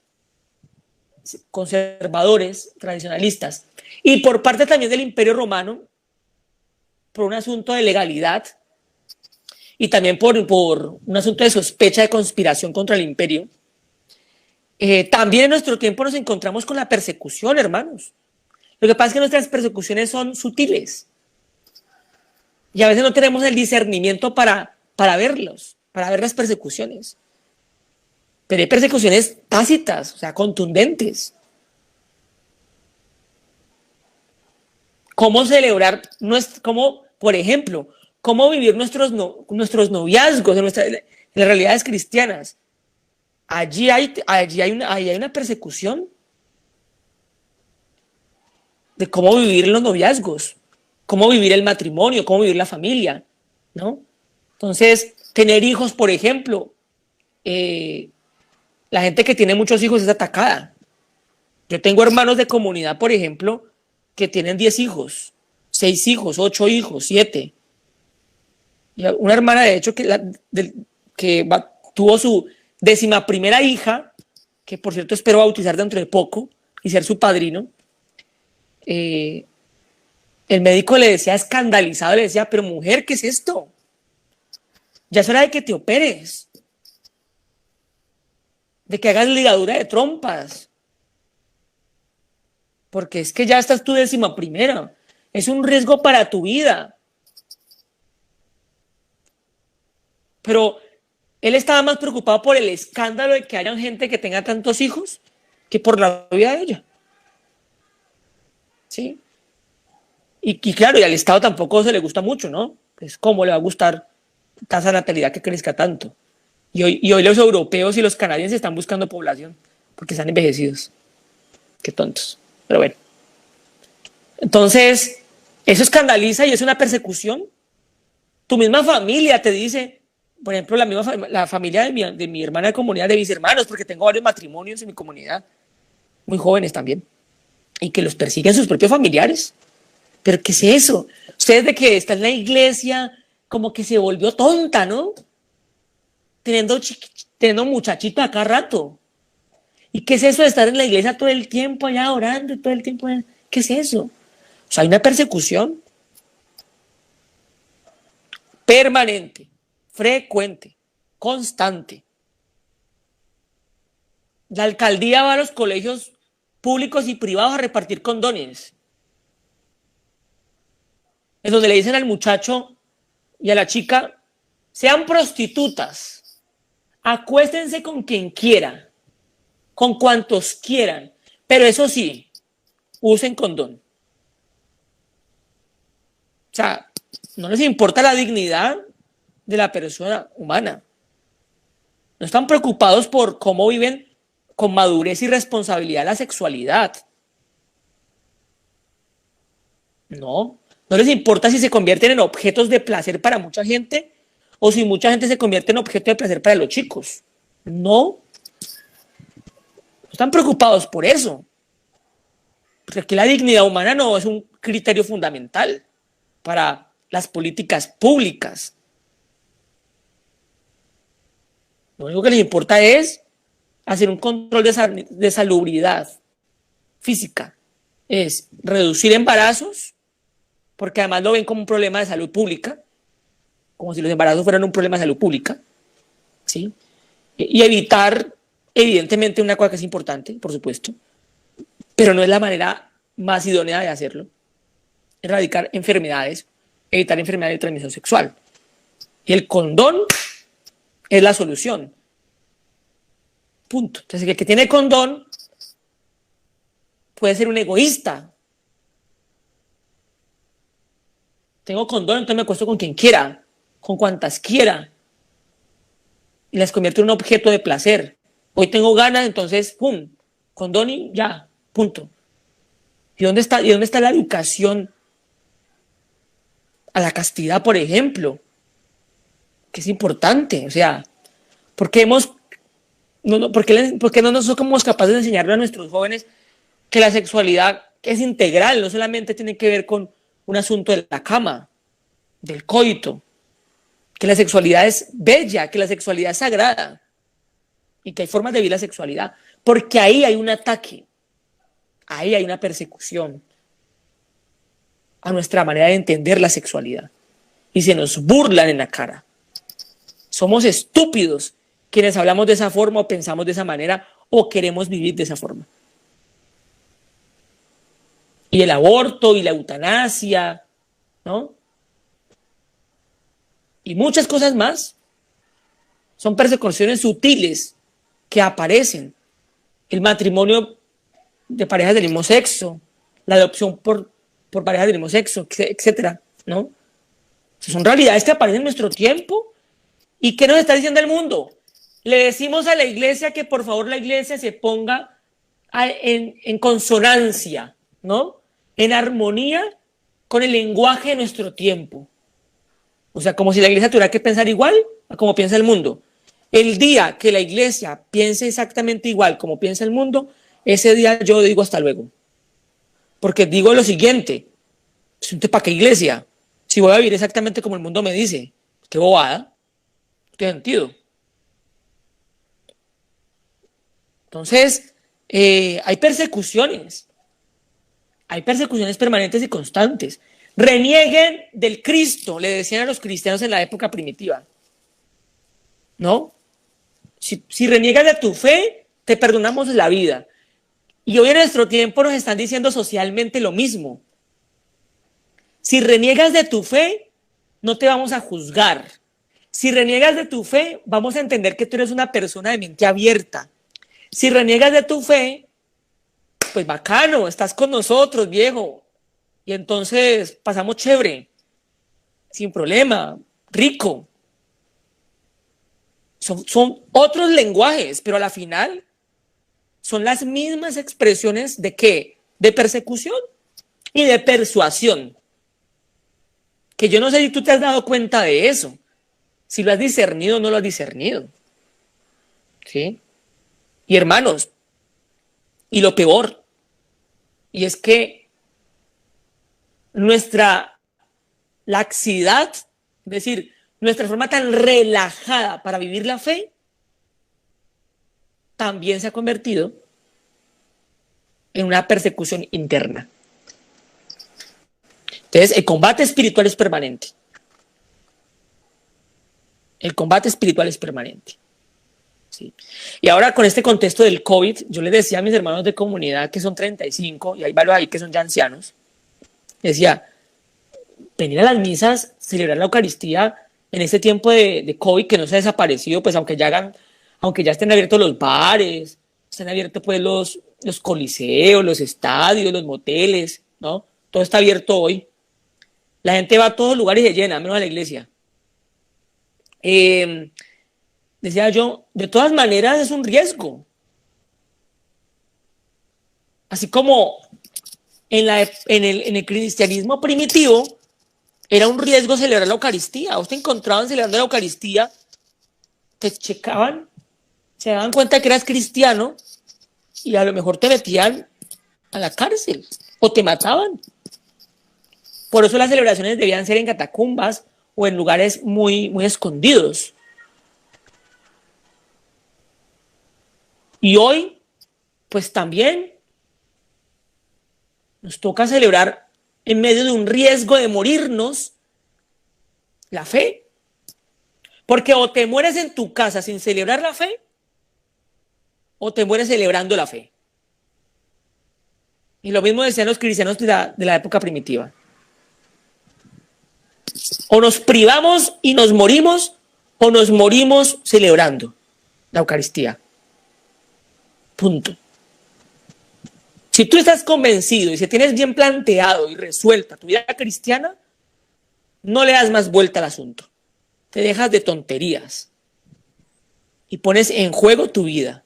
conservadores, tradicionalistas, y por parte también del Imperio Romano, por un asunto de legalidad y también por un asunto de sospecha de conspiración contra el imperio, también en nuestro tiempo nos encontramos con la persecución, hermanos. Lo que pasa es que nuestras persecuciones son sutiles y a veces no tenemos el discernimiento para ver las persecuciones. Pero hay persecuciones tácitas, o sea, contundentes. ¿Cómo celebrar, por ejemplo, cómo vivir nuestros noviazgos en las realidades cristianas? Allí hay una persecución de cómo vivir los noviazgos, cómo vivir el matrimonio, cómo vivir la familia, ¿no? Entonces, tener hijos, por ejemplo, la gente que tiene muchos hijos es atacada. Yo tengo hermanos de comunidad, por ejemplo, que tienen 10 hijos, 6 hijos, 8 hijos, 7. Y una hermana, de hecho, tuvo su 11ª hija, que por cierto espero bautizar dentro de poco y ser su padrino. El médico le decía, escandalizado, le decía, pero mujer, ¿qué es esto? Ya es hora de que te operes, de que hagas ligadura de trompas, porque es que ya estás tu 11ª. Es un riesgo para tu vida. Pero él estaba más preocupado por el escándalo de que haya gente que tenga tantos hijos que por la vida de ella. ¿Sí? Y claro, y al Estado tampoco se le gusta mucho, ¿no? Pues cómo le va a gustar tasa de natalidad que crezca tanto. Y hoy los europeos y los canadienses están buscando población porque están envejecidos. Qué tontos. Pero bueno. Entonces, Eso escandaliza y es una persecución. Tu misma familia te dice, por ejemplo, la familia de mi hermana de comunidad, de mis hermanos, porque tengo varios matrimonios en mi comunidad, muy jóvenes también, y que los persiguen sus propios familiares. ¿Pero qué es eso? Ustedes de que están en la iglesia, como que se volvió tonta, ¿no? Teniendo muchachito acá rato. ¿Y qué es eso de estar en la iglesia todo el tiempo allá orando, todo el tiempo allá? ¿Qué es eso? O sea, hay una persecución permanente, frecuente, constante. La alcaldía va a los colegios públicos y privados a repartir condones. Es donde le dicen al muchacho y a la chica, sean prostitutas, acuéstense con quien quiera, con cuantos quieran, pero eso sí, usen condón. O sea, no les importa la dignidad de la persona humana. No están preocupados por cómo viven con madurez y responsabilidad la sexualidad. No les importa si se convierten en objetos de placer para mucha gente o si mucha gente se convierte en objeto de placer para los chicos. No están preocupados por eso. Porque aquí la dignidad humana no es un criterio fundamental para las políticas públicas. Lo único que les importa es hacer un control de salubridad física, es reducir embarazos, porque además lo ven como un problema de salud pública, como si los embarazos fueran un problema de salud pública, ¿sí? Y evitar, evidentemente, una cosa que es importante, por supuesto, pero no es la manera más idónea de hacerlo. Erradicar enfermedades, evitar enfermedades de transmisión sexual. Y el condón es la solución. Punto. Entonces, el que tiene condón puede ser un egoísta. Tengo condón, entonces me acuesto con quien quiera, con cuantas quiera. Y las convierto en un objeto de placer. Hoy tengo ganas, entonces, ¡pum! Condón y ya, punto. ¿Y dónde está la educación a la castidad, por ejemplo? Que es importante. O sea, ¿por qué no somos capaces de enseñarle a nuestros jóvenes que la sexualidad es integral, no solamente tiene que ver con un asunto de la cama, del coito, que la sexualidad es bella, que la sexualidad es sagrada y que hay formas de vivir la sexualidad? Porque ahí hay un ataque, ahí hay una persecución a nuestra manera de entender la sexualidad y se nos burlan en la cara. Somos estúpidos quienes hablamos de esa forma o pensamos de esa manera o queremos vivir de esa forma. Y el aborto y la eutanasia, ¿no? Y muchas cosas más son persecuciones sutiles que aparecen. El matrimonio de parejas del mismo sexo, la adopción por parejas del mismo sexo, etcétera, ¿no? Son realidades que aparecen en nuestro tiempo. ¿Y qué nos está diciendo el mundo? Le decimos a la iglesia que por favor la iglesia se ponga en consonancia, ¿no? En armonía con el lenguaje de nuestro tiempo. O sea, como si la iglesia tuviera que pensar igual a como piensa el mundo. El día que la iglesia piense exactamente igual como piensa el mundo, ese día yo digo hasta luego. Porque digo lo siguiente, ¿para qué iglesia? Si voy a vivir exactamente como el mundo me dice, qué bobada, no tiene sentido. Entonces, hay persecuciones permanentes y constantes. Renieguen del Cristo, le decían a los cristianos en la época primitiva, ¿no? Si reniegas de tu fe, te perdonamos la vida. Y hoy en nuestro tiempo nos están diciendo socialmente lo mismo. Si reniegas de tu fe, no te vamos a juzgar. Si reniegas de tu fe, vamos a entender que tú eres una persona de mente abierta. Si reniegas de tu fe, pues bacano, estás con nosotros, viejo. Y entonces pasamos chévere, sin problema, rico. Son otros lenguajes, pero a la final son las mismas expresiones de ¿qué? De persecución y de persuasión. que yo no sé si tú te has dado cuenta de eso, si lo has discernido o no lo has discernido. ¿Sí? Y hermanos, y lo peor, y es que nuestra laxiedad, es decir, nuestra forma tan relajada para vivir la fe, también se ha convertido en una persecución interna. Entonces, el combate espiritual es permanente. El combate espiritual es permanente. ¿Sí? Y ahora con este contexto del COVID, yo les decía a mis hermanos de comunidad que son 35, y hay varios ahí que son ya ancianos, decía, venir a las misas, celebrar la Eucaristía en este tiempo de COVID que no se ha desaparecido, pues aunque ya estén abiertos los bares, estén abiertos pues los coliseos, los estadios, los moteles, ¿no? Todo está abierto hoy. La gente va a todos lugares y se llena, menos a la iglesia. Decía yo, de todas maneras es un riesgo. Así como en el cristianismo primitivo era un riesgo celebrar la Eucaristía. Vos te encontraban celebrando la Eucaristía, te checaban, se daban cuenta que eras cristiano y a lo mejor te metían a la cárcel o te mataban. Por eso las celebraciones debían ser en catacumbas o en lugares muy, muy escondidos. Y hoy, pues también nos toca celebrar en medio de un riesgo de morirnos la fe. Porque o te mueres en tu casa sin celebrar la fe, o te mueres celebrando la fe. Y lo mismo decían los cristianos de la época primitiva. O nos privamos y nos morimos, o nos morimos celebrando la Eucaristía. Punto. Si tú estás convencido y si tienes bien planteado y resuelta tu vida cristiana, no le das más vuelta al asunto. Te dejas de tonterías y pones en juego tu vida.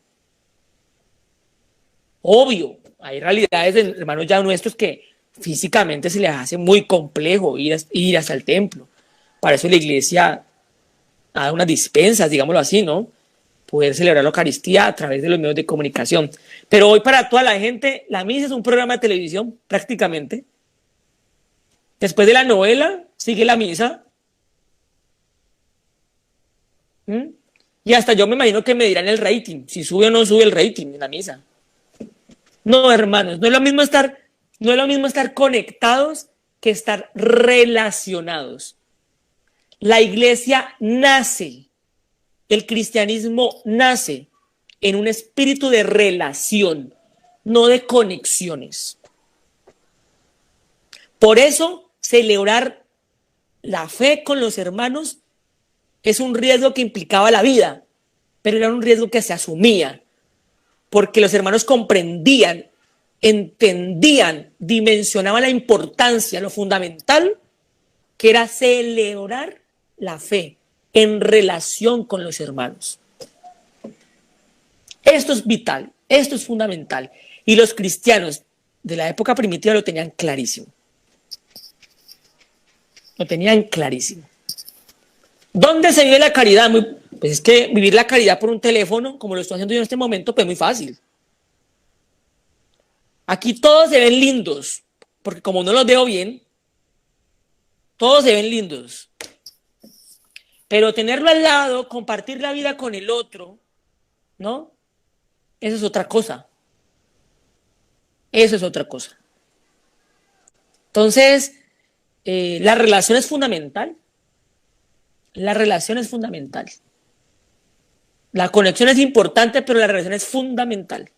Obvio, hay realidades de hermanos ya nuestros que físicamente se les hace muy complejo ir hasta el templo. Para eso la iglesia da unas dispensas, digámoslo así, ¿no? Poder celebrar la Eucaristía a través de los medios de comunicación. Pero hoy para toda la gente, la misa es un programa de televisión, prácticamente. Después de la novela, sigue la misa. Y hasta yo me imagino que me dirán el rating, si sube o no sube el rating en la misa. No, hermanos, no es lo mismo estar conectados que estar relacionados. La iglesia nace, el cristianismo nace en un espíritu de relación, no de conexiones. Por eso, celebrar la fe con los hermanos es un riesgo que implicaba la vida, pero era un riesgo que se asumía, porque los hermanos comprendían, entendían, dimensionaban la importancia, lo fundamental que era celebrar la fe en relación con los hermanos. Esto es vital, esto es fundamental, y los cristianos de la época primitiva lo tenían clarísimo. Lo tenían clarísimo. ¿Dónde se vive la caridad? Pues es que vivir la caridad por un teléfono, como lo estoy haciendo yo en este momento, pues es muy fácil. Aquí todos se ven lindos, porque como no los veo bien, todos se ven lindos. Pero tenerlo al lado, compartir la vida con el otro, ¿no? Eso es otra cosa. Eso es otra cosa. Entonces, la relación es fundamental. La relación es fundamental. La conexión es importante, pero la relación es fundamental.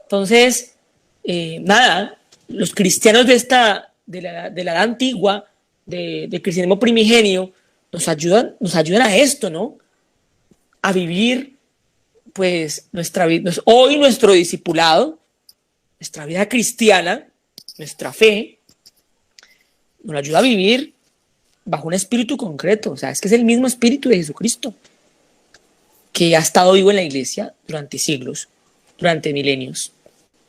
Entonces, los cristianos de la edad antigua, del cristianismo primigenio, nos ayudan a esto, ¿no? A vivir, pues, nuestra vida, hoy nuestro discipulado, nuestra vida cristiana, nuestra fe, nos ayuda a vivir bajo un espíritu concreto. O sea, es que es el mismo espíritu de Jesucristo que ha estado vivo en la iglesia durante siglos, durante milenios,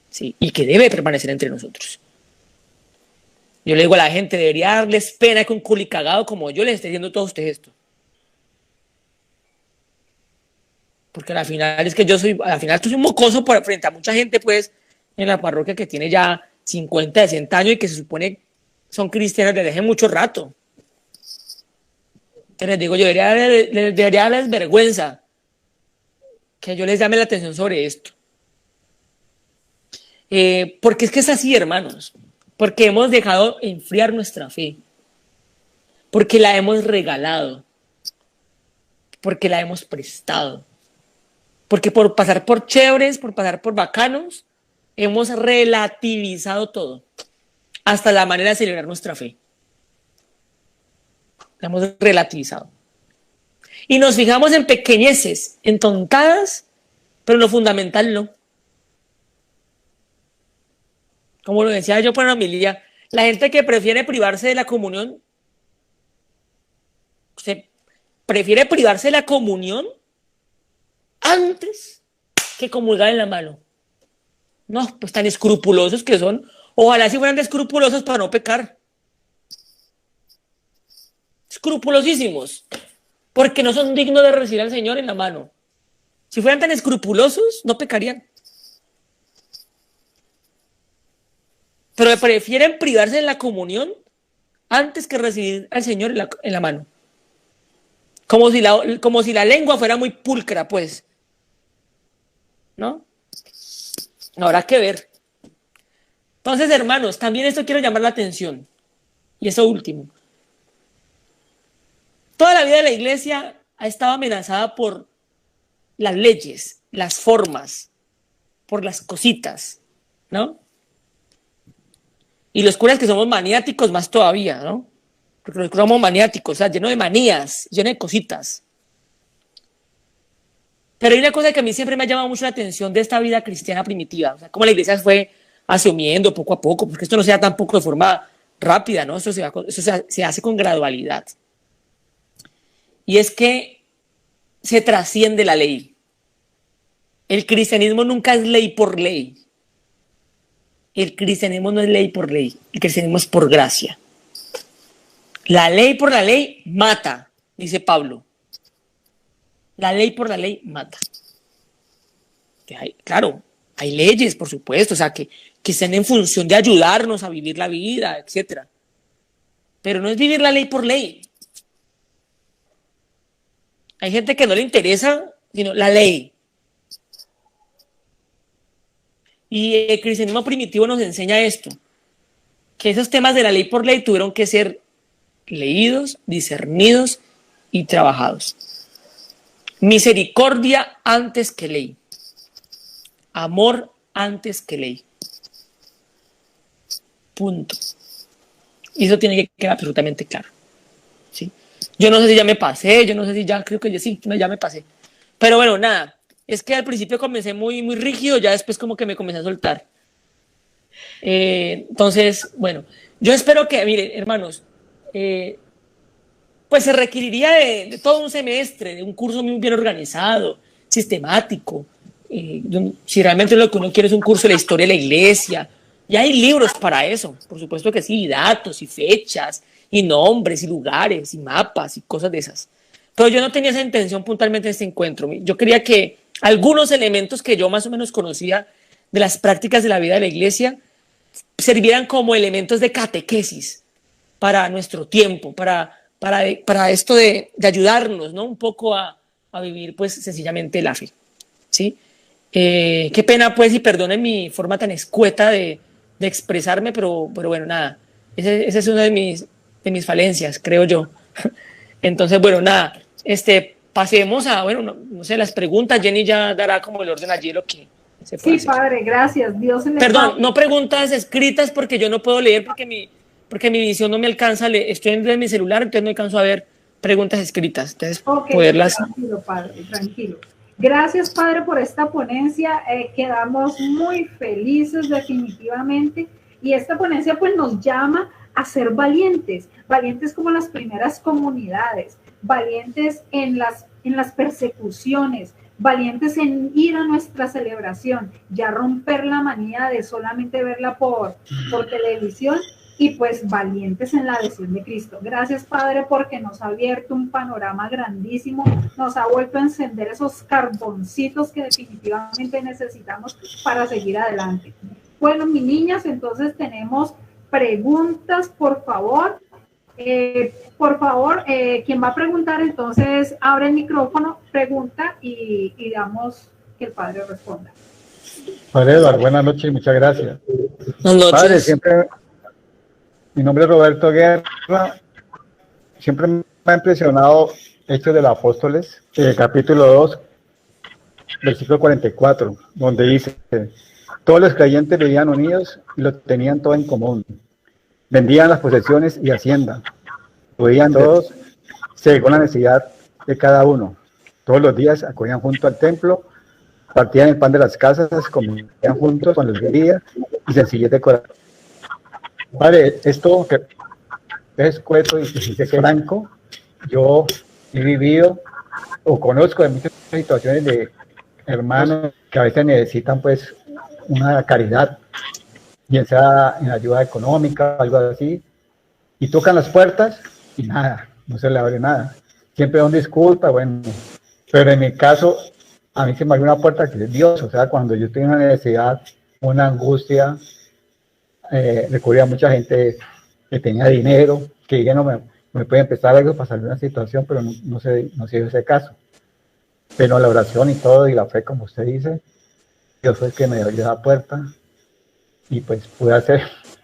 ¿sí? Y que debe permanecer entre nosotros. Yo le digo a la gente, debería darles pena que un culicagado como yo les esté diciendo a todos ustedes esto. Porque al final es que yo soy un mocoso frente a mucha gente, pues, en la parroquia que tiene ya 50, 60 años y que se supone son cristianos desde hace mucho rato. Entonces les digo, yo debería darles vergüenza que yo les llame la atención sobre esto. Porque es que es así, hermanos. Porque hemos dejado enfriar nuestra fe. Porque la hemos regalado. Porque la hemos prestado. Porque por pasar por chéveres, por pasar por bacanos, hemos relativizado todo. Hasta la manera de celebrar nuestra fe. La hemos relativizado. Y nos fijamos en pequeñeces, en tontadas, pero en lo fundamental no. Como lo decía yo por la homilía, la gente que prefiere privarse de la comunión, prefiere privarse de la comunión antes que comulgar en la mano. No, pues tan escrupulosos que son. Ojalá si fueran escrupulosos para no pecar. Escrupulosísimos. Porque no son dignos de recibir al Señor en la mano. Si fueran tan escrupulosos, no pecarían. Pero prefieren privarse de la comunión antes que recibir al Señor en la mano. Como si la lengua fuera muy pulcra, pues. ¿No? Habrá que ver. Entonces, hermanos, también esto quiero llamar la atención. Y eso último. Toda la vida de la iglesia ha estado amenazada por las leyes, las formas, por las cositas, ¿no? Y los curas que somos maniáticos más todavía, ¿no? Porque los curas somos maniáticos, o sea, llenos de manías, llenos de cositas. Pero hay una cosa que a mí siempre me ha llamado mucho la atención de esta vida cristiana primitiva, o sea, cómo la iglesia fue asumiendo poco a poco, porque esto no se da tampoco de forma rápida, ¿no? Esto se hace con gradualidad. Y es que se trasciende la ley. El cristianismo nunca es ley por ley. El cristianismo no es ley por ley. El cristianismo es por gracia. La ley por la ley mata, dice Pablo. La ley por la ley mata. Claro, hay leyes, por supuesto, o sea, que estén en función de ayudarnos a vivir la vida, etc. Pero no es vivir la ley por ley. Hay gente que no le interesa, sino la ley. Y el cristianismo primitivo nos enseña esto, que esos temas de la ley por ley tuvieron que ser leídos, discernidos y trabajados. Misericordia antes que ley. Amor antes que ley. Punto. Y eso tiene que quedar absolutamente claro. ¿Sí? Yo no sé si ya me pasé, yo no sé si ya, creo que sí, ya me pasé. Pero bueno, nada. Es que al principio comencé muy, muy rígido, ya después como que me comencé a soltar. Entonces, bueno, yo espero que, miren, hermanos, pues se requeriría de todo un semestre, de un curso muy bien organizado, sistemático. Si realmente lo que uno quiere es un curso de la historia de la iglesia, y hay libros para eso, por supuesto que sí, y datos, y fechas, y nombres, y lugares, y mapas, y cosas de esas. Pero yo no tenía esa intención puntualmente en este encuentro. Yo quería que algunos elementos que yo más o menos conocía de las prácticas de la vida de la iglesia sirvieran como elementos de catequesis para nuestro tiempo, para esto de ayudarnos, ¿no? Un poco a vivir, pues, sencillamente la fe, ¿sí? Qué pena, pues, y perdonen mi forma tan escueta de expresarme, pero bueno, nada, esa es una de mis falencias, creo yo. Entonces, bueno, nada, pasemos a, bueno, no sé, las preguntas. Jenny ya dará como el orden allí lo que se puede hacer. Padre, gracias. Dios en el Perdón, no preguntas escritas porque yo no puedo leer porque mi visión no me alcanza. Estoy en mi celular, entonces no alcanzo a ver preguntas escritas. Entonces, poderlas... Tranquilo, Padre, tranquilo. Gracias, Padre, por esta ponencia. Quedamos muy felices definitivamente. Y esta ponencia pues nos llama a ser valientes, valientes como las primeras comunidades, valientes en las persecuciones, valientes en ir a nuestra celebración, ya romper la manía de solamente verla por televisión y pues valientes en la adhesión de Cristo. Gracias, Padre, porque nos ha abierto un panorama grandísimo, nos ha vuelto a encender esos carboncitos que definitivamente necesitamos para seguir adelante. Bueno, mis niñas, entonces tenemos preguntas, por favor. Quien va a preguntar, entonces abre el micrófono, pregunta y damos que el padre responda. Padre Eduardo, buenas noches y muchas gracias. Buenas noches. Padre, mi nombre es Roberto Guerra. Siempre me ha impresionado Hechos de los Apóstoles, capítulo 2, versículo 44, donde dice: todos los creyentes vivían unidos y lo tenían todo en común. Vendían las posesiones y hacienda. Podían todos según la necesidad de cada uno. Todos los días acudían junto al templo, partían el pan de las casas, comían juntos con alegría y sencillez de corazón. Padre, esto que es cueto y franco, yo he vivido o conozco de muchas situaciones de hermanos que a veces necesitan pues una caridad, bien sea en ayuda económica, algo así, y tocan las puertas y nada, no se le abre nada. Siempre dan disculpas, bueno, pero en mi caso, a mí se me abrió una puerta que es Dios. O sea, cuando yo tenía una necesidad, una angustia, recurría a mucha gente que tenía dinero, que ya no me puede empezar algo para salir de una situación, pero no se dio ese caso. Pero la oración y todo, y la fe, como usted dice, Dios fue el que me abrió la puerta, y pues pude hacer,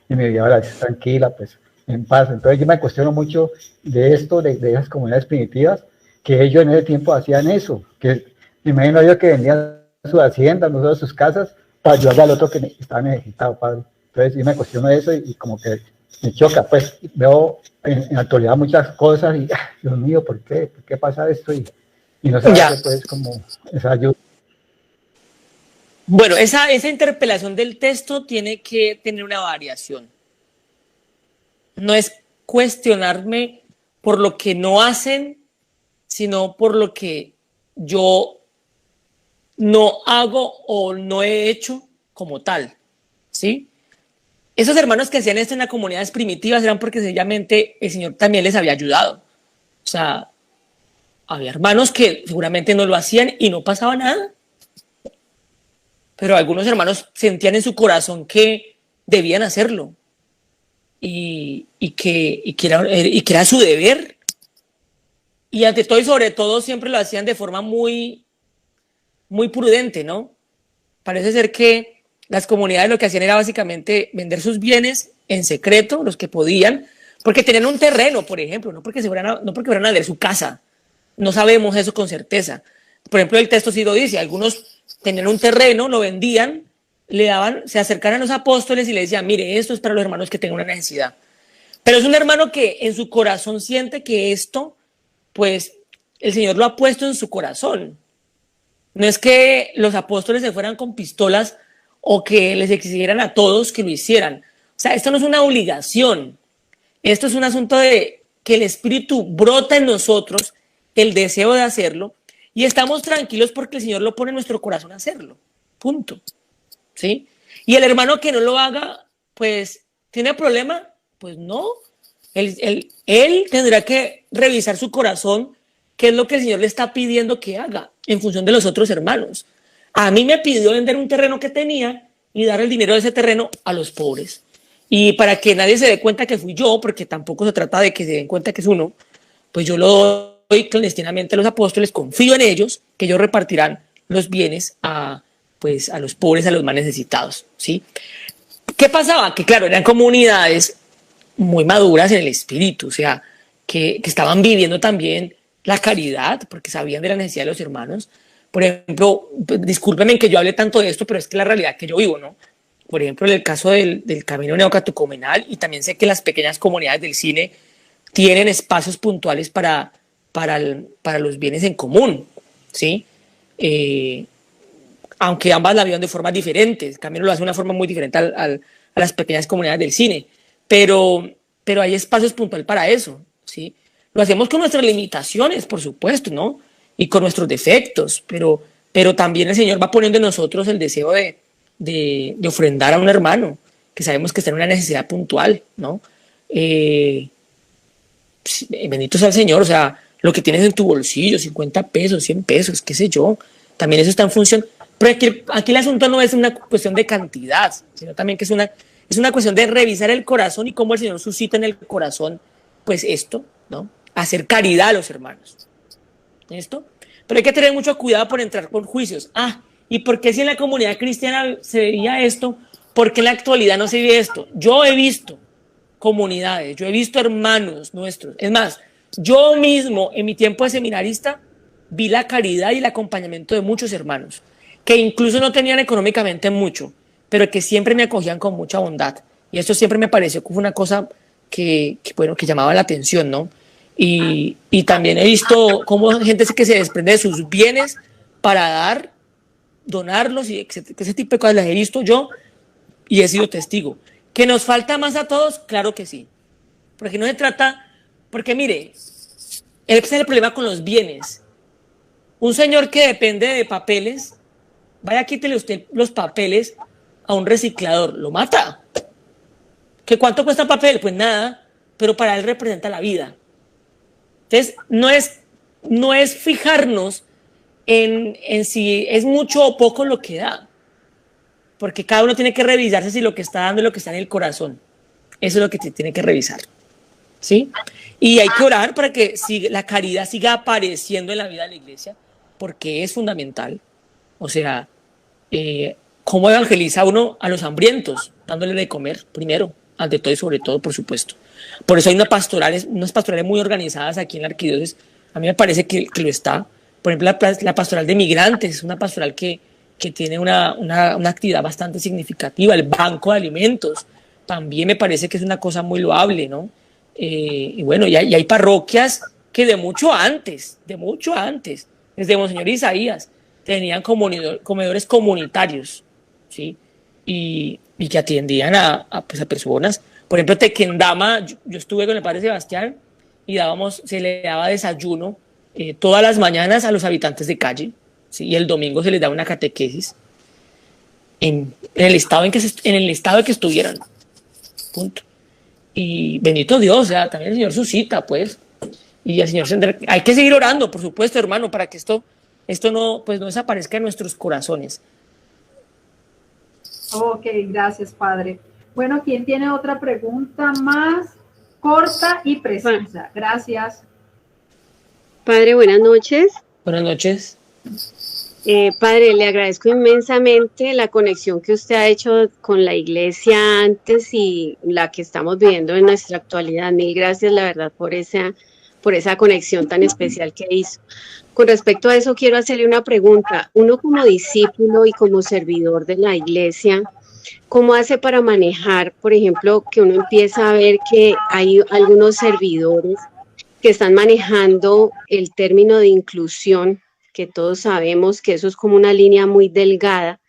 y me dio la vida tranquila, pues, en paz. Entonces yo me cuestiono mucho de esto, de esas comunidades primitivas, que ellos en ese tiempo hacían eso, que me imagino yo que vendían su hacienda, no solo sus casas, para ayudar al otro que estaba necesitado, Padre. Entonces yo me cuestiono eso y como que me choca, pues veo en la actualidad muchas cosas y, Dios mío, ¿por qué pasa esto? Y no se hace pues como esa ayuda. Bueno, esa interpelación del texto tiene que tener una variación. No es cuestionarme por lo que no hacen, sino por lo que yo no hago o no he hecho como tal, ¿sí? Esos hermanos que hacían esto en las comunidades primitivas eran porque sencillamente el Señor también les había ayudado. O sea, había hermanos que seguramente no lo hacían y no pasaba nada. Pero algunos hermanos sentían en su corazón que debían hacerlo y que era su deber. Y ante todo y sobre todo siempre lo hacían de forma muy, muy prudente, ¿no? Parece ser que las comunidades lo que hacían era básicamente vender sus bienes en secreto, los que podían, porque tenían un terreno, por ejemplo, no porque fueran a vender su casa. No sabemos eso con certeza. Por ejemplo, el texto sí lo dice, algunos tenían un terreno, lo vendían, le daban, se acercaban a los apóstoles y le decían, mire, esto es para los hermanos que tengan una necesidad. Pero es un hermano que en su corazón siente que esto, pues, el Señor lo ha puesto en su corazón. No es que los apóstoles se fueran con pistolas o que les exigieran a todos que lo hicieran. O sea, esto no es una obligación. Esto es un asunto de que el Espíritu brota en nosotros, el deseo de hacerlo, y estamos tranquilos porque el Señor lo pone en nuestro corazón a hacerlo. Punto. ¿Sí? Y el hermano que no lo haga, pues, ¿tiene problema? Pues no. Él tendrá que revisar su corazón, qué es lo que el Señor le está pidiendo que haga en función de los otros hermanos. A mí me pidió vender un terreno que tenía y dar el dinero de ese terreno a los pobres. Y para que nadie se dé cuenta que fui yo, porque tampoco se trata de que se den cuenta que es uno, pues yo lo doy clandestinamente a los apóstoles, confío en ellos, que ellos repartirán los bienes a los pobres, a los más necesitados, ¿sí? ¿Qué pasaba? Que claro, eran comunidades muy maduras en el espíritu, o sea, que estaban viviendo también la caridad, porque sabían de la necesidad de los hermanos. Por ejemplo, discúlpenme que yo hable tanto de esto, pero es que la realidad que yo vivo, ¿no? Por ejemplo, en el caso del camino neocatecumenal, y también sé que las pequeñas comunidades del cine tienen espacios puntuales para los bienes en común, ¿sí? Aunque ambas la vivan de formas diferentes. Camino lo hace de una forma muy diferente a las pequeñas comunidades del cine, pero hay espacios puntuales para eso, ¿sí? Lo hacemos con nuestras limitaciones, por supuesto, ¿no? Y con nuestros defectos, pero también el Señor va poniendo en nosotros el deseo de ofrendar a un hermano que sabemos que está en una necesidad puntual, ¿no? Bendito sea el Señor, o sea, lo que tienes en tu bolsillo, 50 pesos, 100 pesos, qué sé yo, también eso está en función, pero aquí el asunto no es una cuestión de cantidad, sino también que es una cuestión de revisar el corazón y cómo el Señor suscita en el corazón, pues esto, ¿no? Hacer caridad a los hermanos. ¿Esto? Pero hay que tener mucho cuidado por entrar con juicios. ¿Y por qué si en la comunidad cristiana se veía esto? ¿Por qué en la actualidad no se ve esto? Yo he visto comunidades, yo he visto hermanos nuestros. Es más, yo mismo en mi tiempo de seminarista vi la caridad y el acompañamiento de muchos hermanos que incluso no tenían económicamente mucho, pero que siempre me acogían con mucha bondad. Y esto siempre me pareció como una cosa que llamaba la atención, ¿no? Y también he visto cómo gente que se desprende de sus bienes para donarlos y ese tipo de cosas las he visto yo y he sido testigo. ¿Que nos falta más a todos? Claro que sí. Porque no se trata, porque mire, ese es el problema con los bienes. Un señor que depende de papeles, vaya, quítele usted los papeles a un reciclador, lo mata. ¿Que cuánto cuesta papel? Pues nada, pero para él representa la vida. Entonces, no es fijarnos en si es mucho o poco lo que da, porque cada uno tiene que revisarse si lo que está dando es lo que está en el corazón. Eso es lo que tiene que revisar, ¿sí? Y hay que orar para que la caridad siga apareciendo en la vida de la iglesia, porque es fundamental. O sea, ¿cómo evangeliza uno a los hambrientos? Dándole de comer primero, ante todo y sobre todo, por supuesto. Por eso hay unas pastorales muy organizadas aquí en la arquidiócesis. A mí me parece que lo está. Por ejemplo, la pastoral de migrantes es una pastoral que tiene una actividad bastante significativa. El banco de alimentos también me parece que es una cosa muy loable, ¿no? Y bueno, y hay parroquias que de mucho antes, desde Monseñor Isaías, tenían comedores comunitarios, ¿sí? Y que atendían a personas. Por ejemplo, Tequendama, yo estuve con el padre Sebastián y se le daba desayuno todas las mañanas a los habitantes de calle, ¿sí? Y el domingo se les daba una catequesis en el estado en que estuvieran. Punto. Y bendito Dios, o sea, también el Señor suscita, pues. Y el Señor hay que seguir orando, por supuesto, hermano, para que esto no desaparezca en nuestros corazones. Ok, gracias, padre. Bueno, ¿quién tiene otra pregunta más corta y precisa? Gracias. Padre, buenas noches. Buenas noches. Padre, le agradezco inmensamente la conexión que usted ha hecho con la iglesia antes y la que estamos viviendo en nuestra actualidad. Mil gracias, la verdad, por esa conexión tan especial que hizo. Con respecto a eso, quiero hacerle una pregunta. Uno como discípulo y como servidor de la iglesia, ¿cómo hace para manejar, por ejemplo, que uno empieza a ver que hay algunos servidores que están manejando el término de inclusión, que todos sabemos que eso es como una línea muy delgada,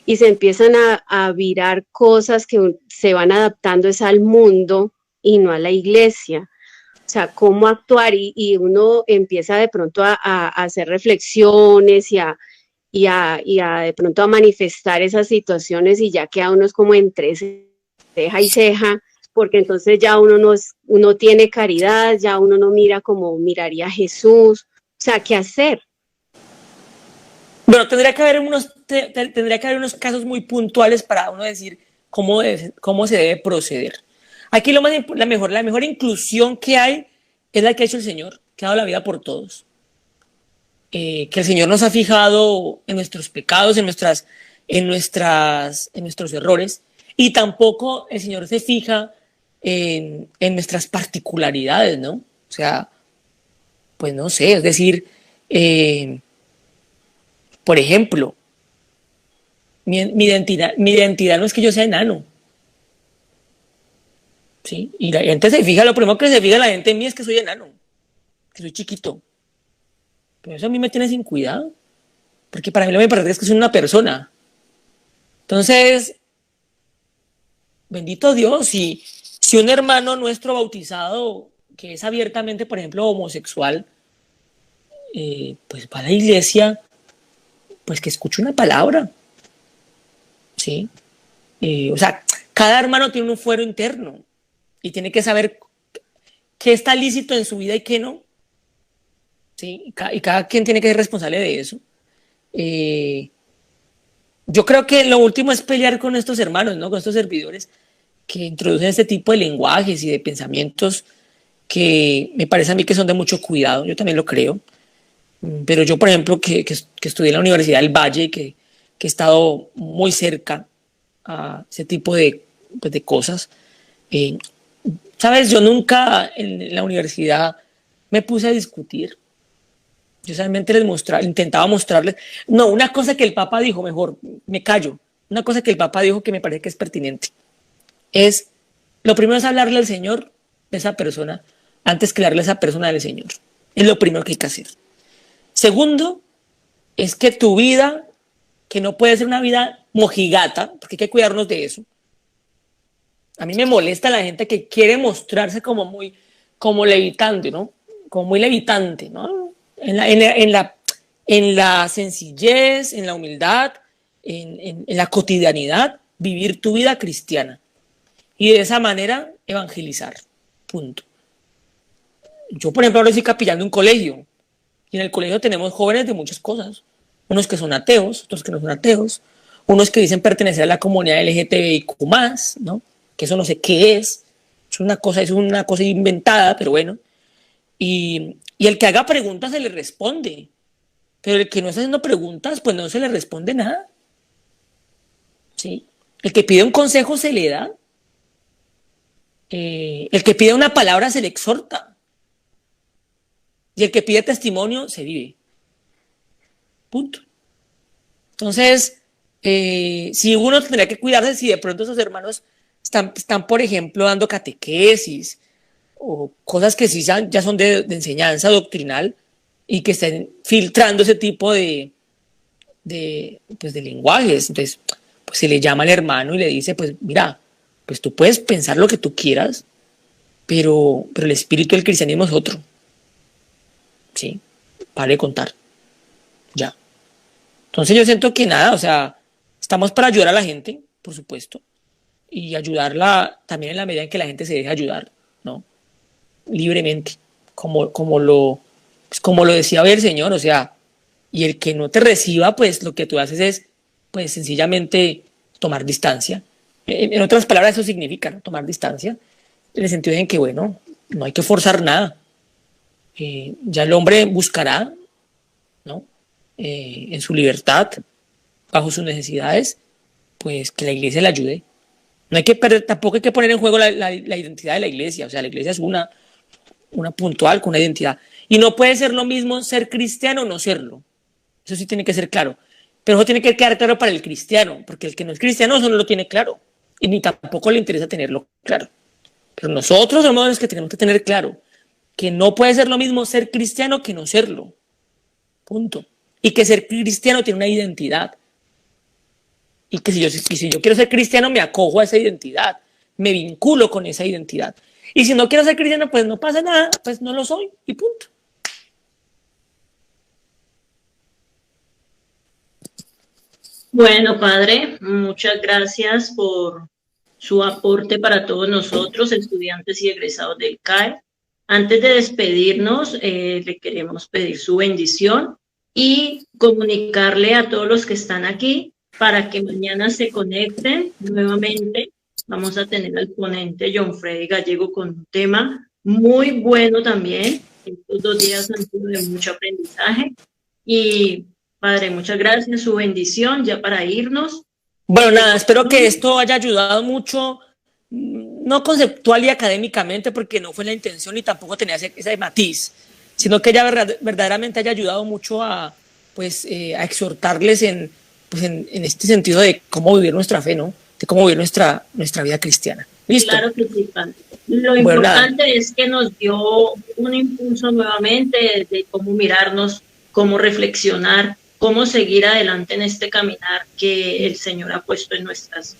y se empiezan a virar cosas que se van adaptando es al mundo y no a la iglesia? O sea, cómo actuar y uno empieza de pronto a hacer reflexiones y a de pronto a manifestar esas situaciones y ya queda uno es como entre ceja y ceja, porque entonces ya uno tiene caridad, ya uno no mira como miraría Jesús. O sea, ¿qué hacer? Bueno, tendría que haber unos casos muy puntuales para uno decir cómo se debe proceder. Aquí la mejor inclusión que hay es la que ha hecho el Señor, que ha dado la vida por todos. Que el Señor nos ha fijado en nuestros pecados, en nuestros errores, y tampoco el Señor se fija en nuestras particularidades, ¿no? O sea, pues no sé, es decir, por ejemplo, mi identidad no es que yo sea enano, ¿sí? Y la gente se fija, lo primero que se fija la gente en mí es que soy enano, que soy chiquito. Pero eso a mí me tiene sin cuidado, porque para mí lo que me parece es que soy una persona. Entonces, bendito Dios, si un hermano nuestro bautizado, que es abiertamente, por ejemplo, homosexual, pues va a la iglesia, pues que escuche una palabra, ¿sí? O sea, cada hermano tiene un fuero interno y tiene que saber qué está lícito en su vida y qué no. ¿Sí? Y cada quien tiene que ser responsable de eso. Yo creo que lo último es pelear con estos hermanos, ¿no? Con estos servidores que introducen este tipo de lenguajes y de pensamientos que me parece a mí que son de mucho cuidado. Yo también lo creo. Pero yo, por ejemplo, que estudié en la Universidad del Valle y que he estado muy cerca a ese tipo de cosas, ¿sabes? Yo nunca en la universidad me puse a discutir. Yo solamente intentaba mostrarles, no, una cosa que el Papa dijo, mejor, me callo, una cosa que el Papa dijo que me parece que es pertinente, lo primero es hablarle al Señor de esa persona, antes que hablarle a esa persona del Señor. Es lo primero que hay que hacer. Segundo, es que tu vida, que no puede ser una vida mojigata, porque hay que cuidarnos de eso. A mí me molesta la gente que quiere mostrarse como levitante, ¿no? Como muy levitante, ¿no? En la sencillez, en la humildad, en la cotidianidad, vivir tu vida cristiana. Y de esa manera evangelizar. Punto. Yo, por ejemplo, ahora estoy capellán de un colegio. Y en el colegio tenemos jóvenes de muchas cosas. Unos que son ateos, otros que no son ateos. Unos que dicen pertenecer a la comunidad LGTBIQ+, ¿no? Que eso no sé qué es. Es una cosa inventada, pero bueno. Y el que haga preguntas se le responde. Pero el que no está haciendo preguntas, pues no se le responde nada. ¿Sí? El que pide un consejo se le da. El que pide una palabra se le exhorta. Y el que pide testimonio se vive. Punto. Entonces, si uno tendría que cuidarse, si de pronto esos hermanos están, por ejemplo, dando catequesis o cosas que sí ya son de enseñanza doctrinal y que estén filtrando ese tipo de lenguajes. Entonces, pues se le llama al hermano y le dice, pues mira, pues tú puedes pensar lo que tú quieras, pero el espíritu del cristianismo es otro. Sí, pare de contar. Ya. Entonces yo siento que nada, o sea, estamos para ayudar a la gente, por supuesto, y ayudarla también en la medida en que la gente se deje ayudar, ¿no? Libremente, como lo decía hoy el Señor, o sea, y el que no te reciba, pues lo que tú haces es, pues sencillamente tomar distancia. En otras palabras, eso significa, ¿no? Tomar distancia, en el sentido en que, bueno, no hay que forzar nada. Ya el hombre buscará, ¿no? En su libertad, bajo sus necesidades, pues que la iglesia le ayude. No hay que tampoco hay que poner en juego la identidad de la iglesia. O sea, la iglesia es una puntual con una identidad. Y no puede ser lo mismo ser cristiano o no serlo. Eso sí tiene que ser claro. Pero eso tiene que quedar claro para el cristiano, porque el que no es cristiano eso no lo tiene claro. Y ni tampoco le interesa tenerlo claro. Pero nosotros somos los que tenemos que tener claro que no puede ser lo mismo ser cristiano que no serlo. Punto. Y que ser cristiano tiene una identidad. Y que si yo quiero ser cristiano, me acojo a esa identidad. Me vinculo con esa identidad. Y si no quiero ser cristiano, pues no pasa nada. Pues no lo soy y punto. Bueno, padre, muchas gracias por su aporte para todos nosotros, estudiantes y egresados del CAE. Antes de despedirnos, le queremos pedir su bendición y comunicarle a todos los que están aquí para que mañana se conecten nuevamente. Vamos a tener al ponente John Freddy Gallego con un tema muy bueno también. Estos 2 días han sido de mucho aprendizaje. Y, padre, muchas gracias, su bendición ya para irnos. Bueno, nada, espero que esto haya ayudado mucho, no conceptual y académicamente, porque no fue la intención y tampoco tenía ese matiz, sino que ella verdaderamente haya ayudado mucho a exhortarles en este sentido de cómo vivir nuestra fe, ¿no? De cómo vivir nuestra vida cristiana. ¿Listo? Claro que sí, padre. Lo importante es que nos dio un impulso nuevamente de cómo mirarnos, cómo reflexionar, cómo seguir adelante en este caminar que el Señor ha puesto en nuestras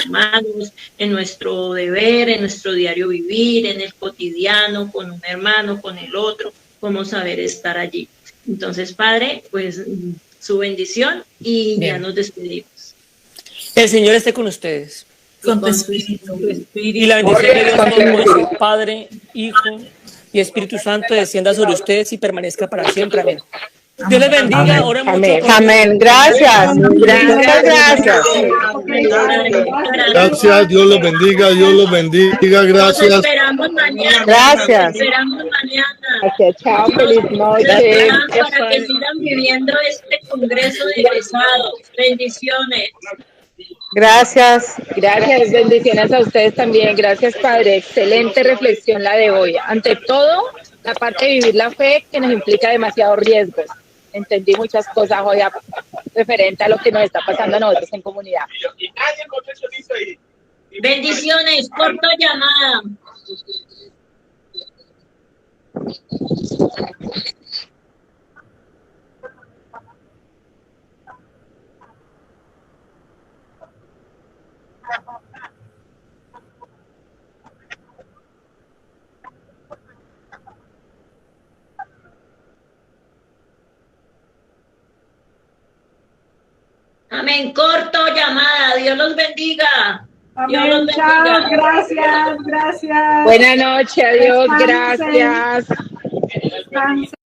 manos, en nuestro deber, en nuestro diario vivir, en el cotidiano, con un hermano, con el otro, cómo saber estar allí. Entonces, padre, pues su bendición y bien. Ya nos despedimos. El Señor esté con ustedes. Con tu espíritu. Y la bendición de Dios Todopoderoso, Padre, Hijo y Espíritu Santo descienda sobre ustedes y permanezca para siempre. Amén. Dios les bendiga. Oren mucho. Amén. Gracias. Muchas gracias. Gracias, Dios los bendiga, Dios los bendiga, gracias. Nos esperamos mañana. Gracias. Nos esperamos mañana. Gracias, chao, feliz noche. Para que sigan viviendo este congreso de egresados. Bendiciones. Gracias, gracias, bendiciones a ustedes también. Gracias, Padre. Excelente reflexión la de hoy. Ante todo, la parte de vivir la fe que nos implica demasiados riesgos. Entendí muchas cosas hoy referente a lo que nos está pasando a nosotros en comunidad. Bendiciones, corto llamada. Amén, corto llamada. Dios los bendiga. Dios los bendiga. Chao, gracias. Buenas noches, adiós, Descansen. gracias. Descansen.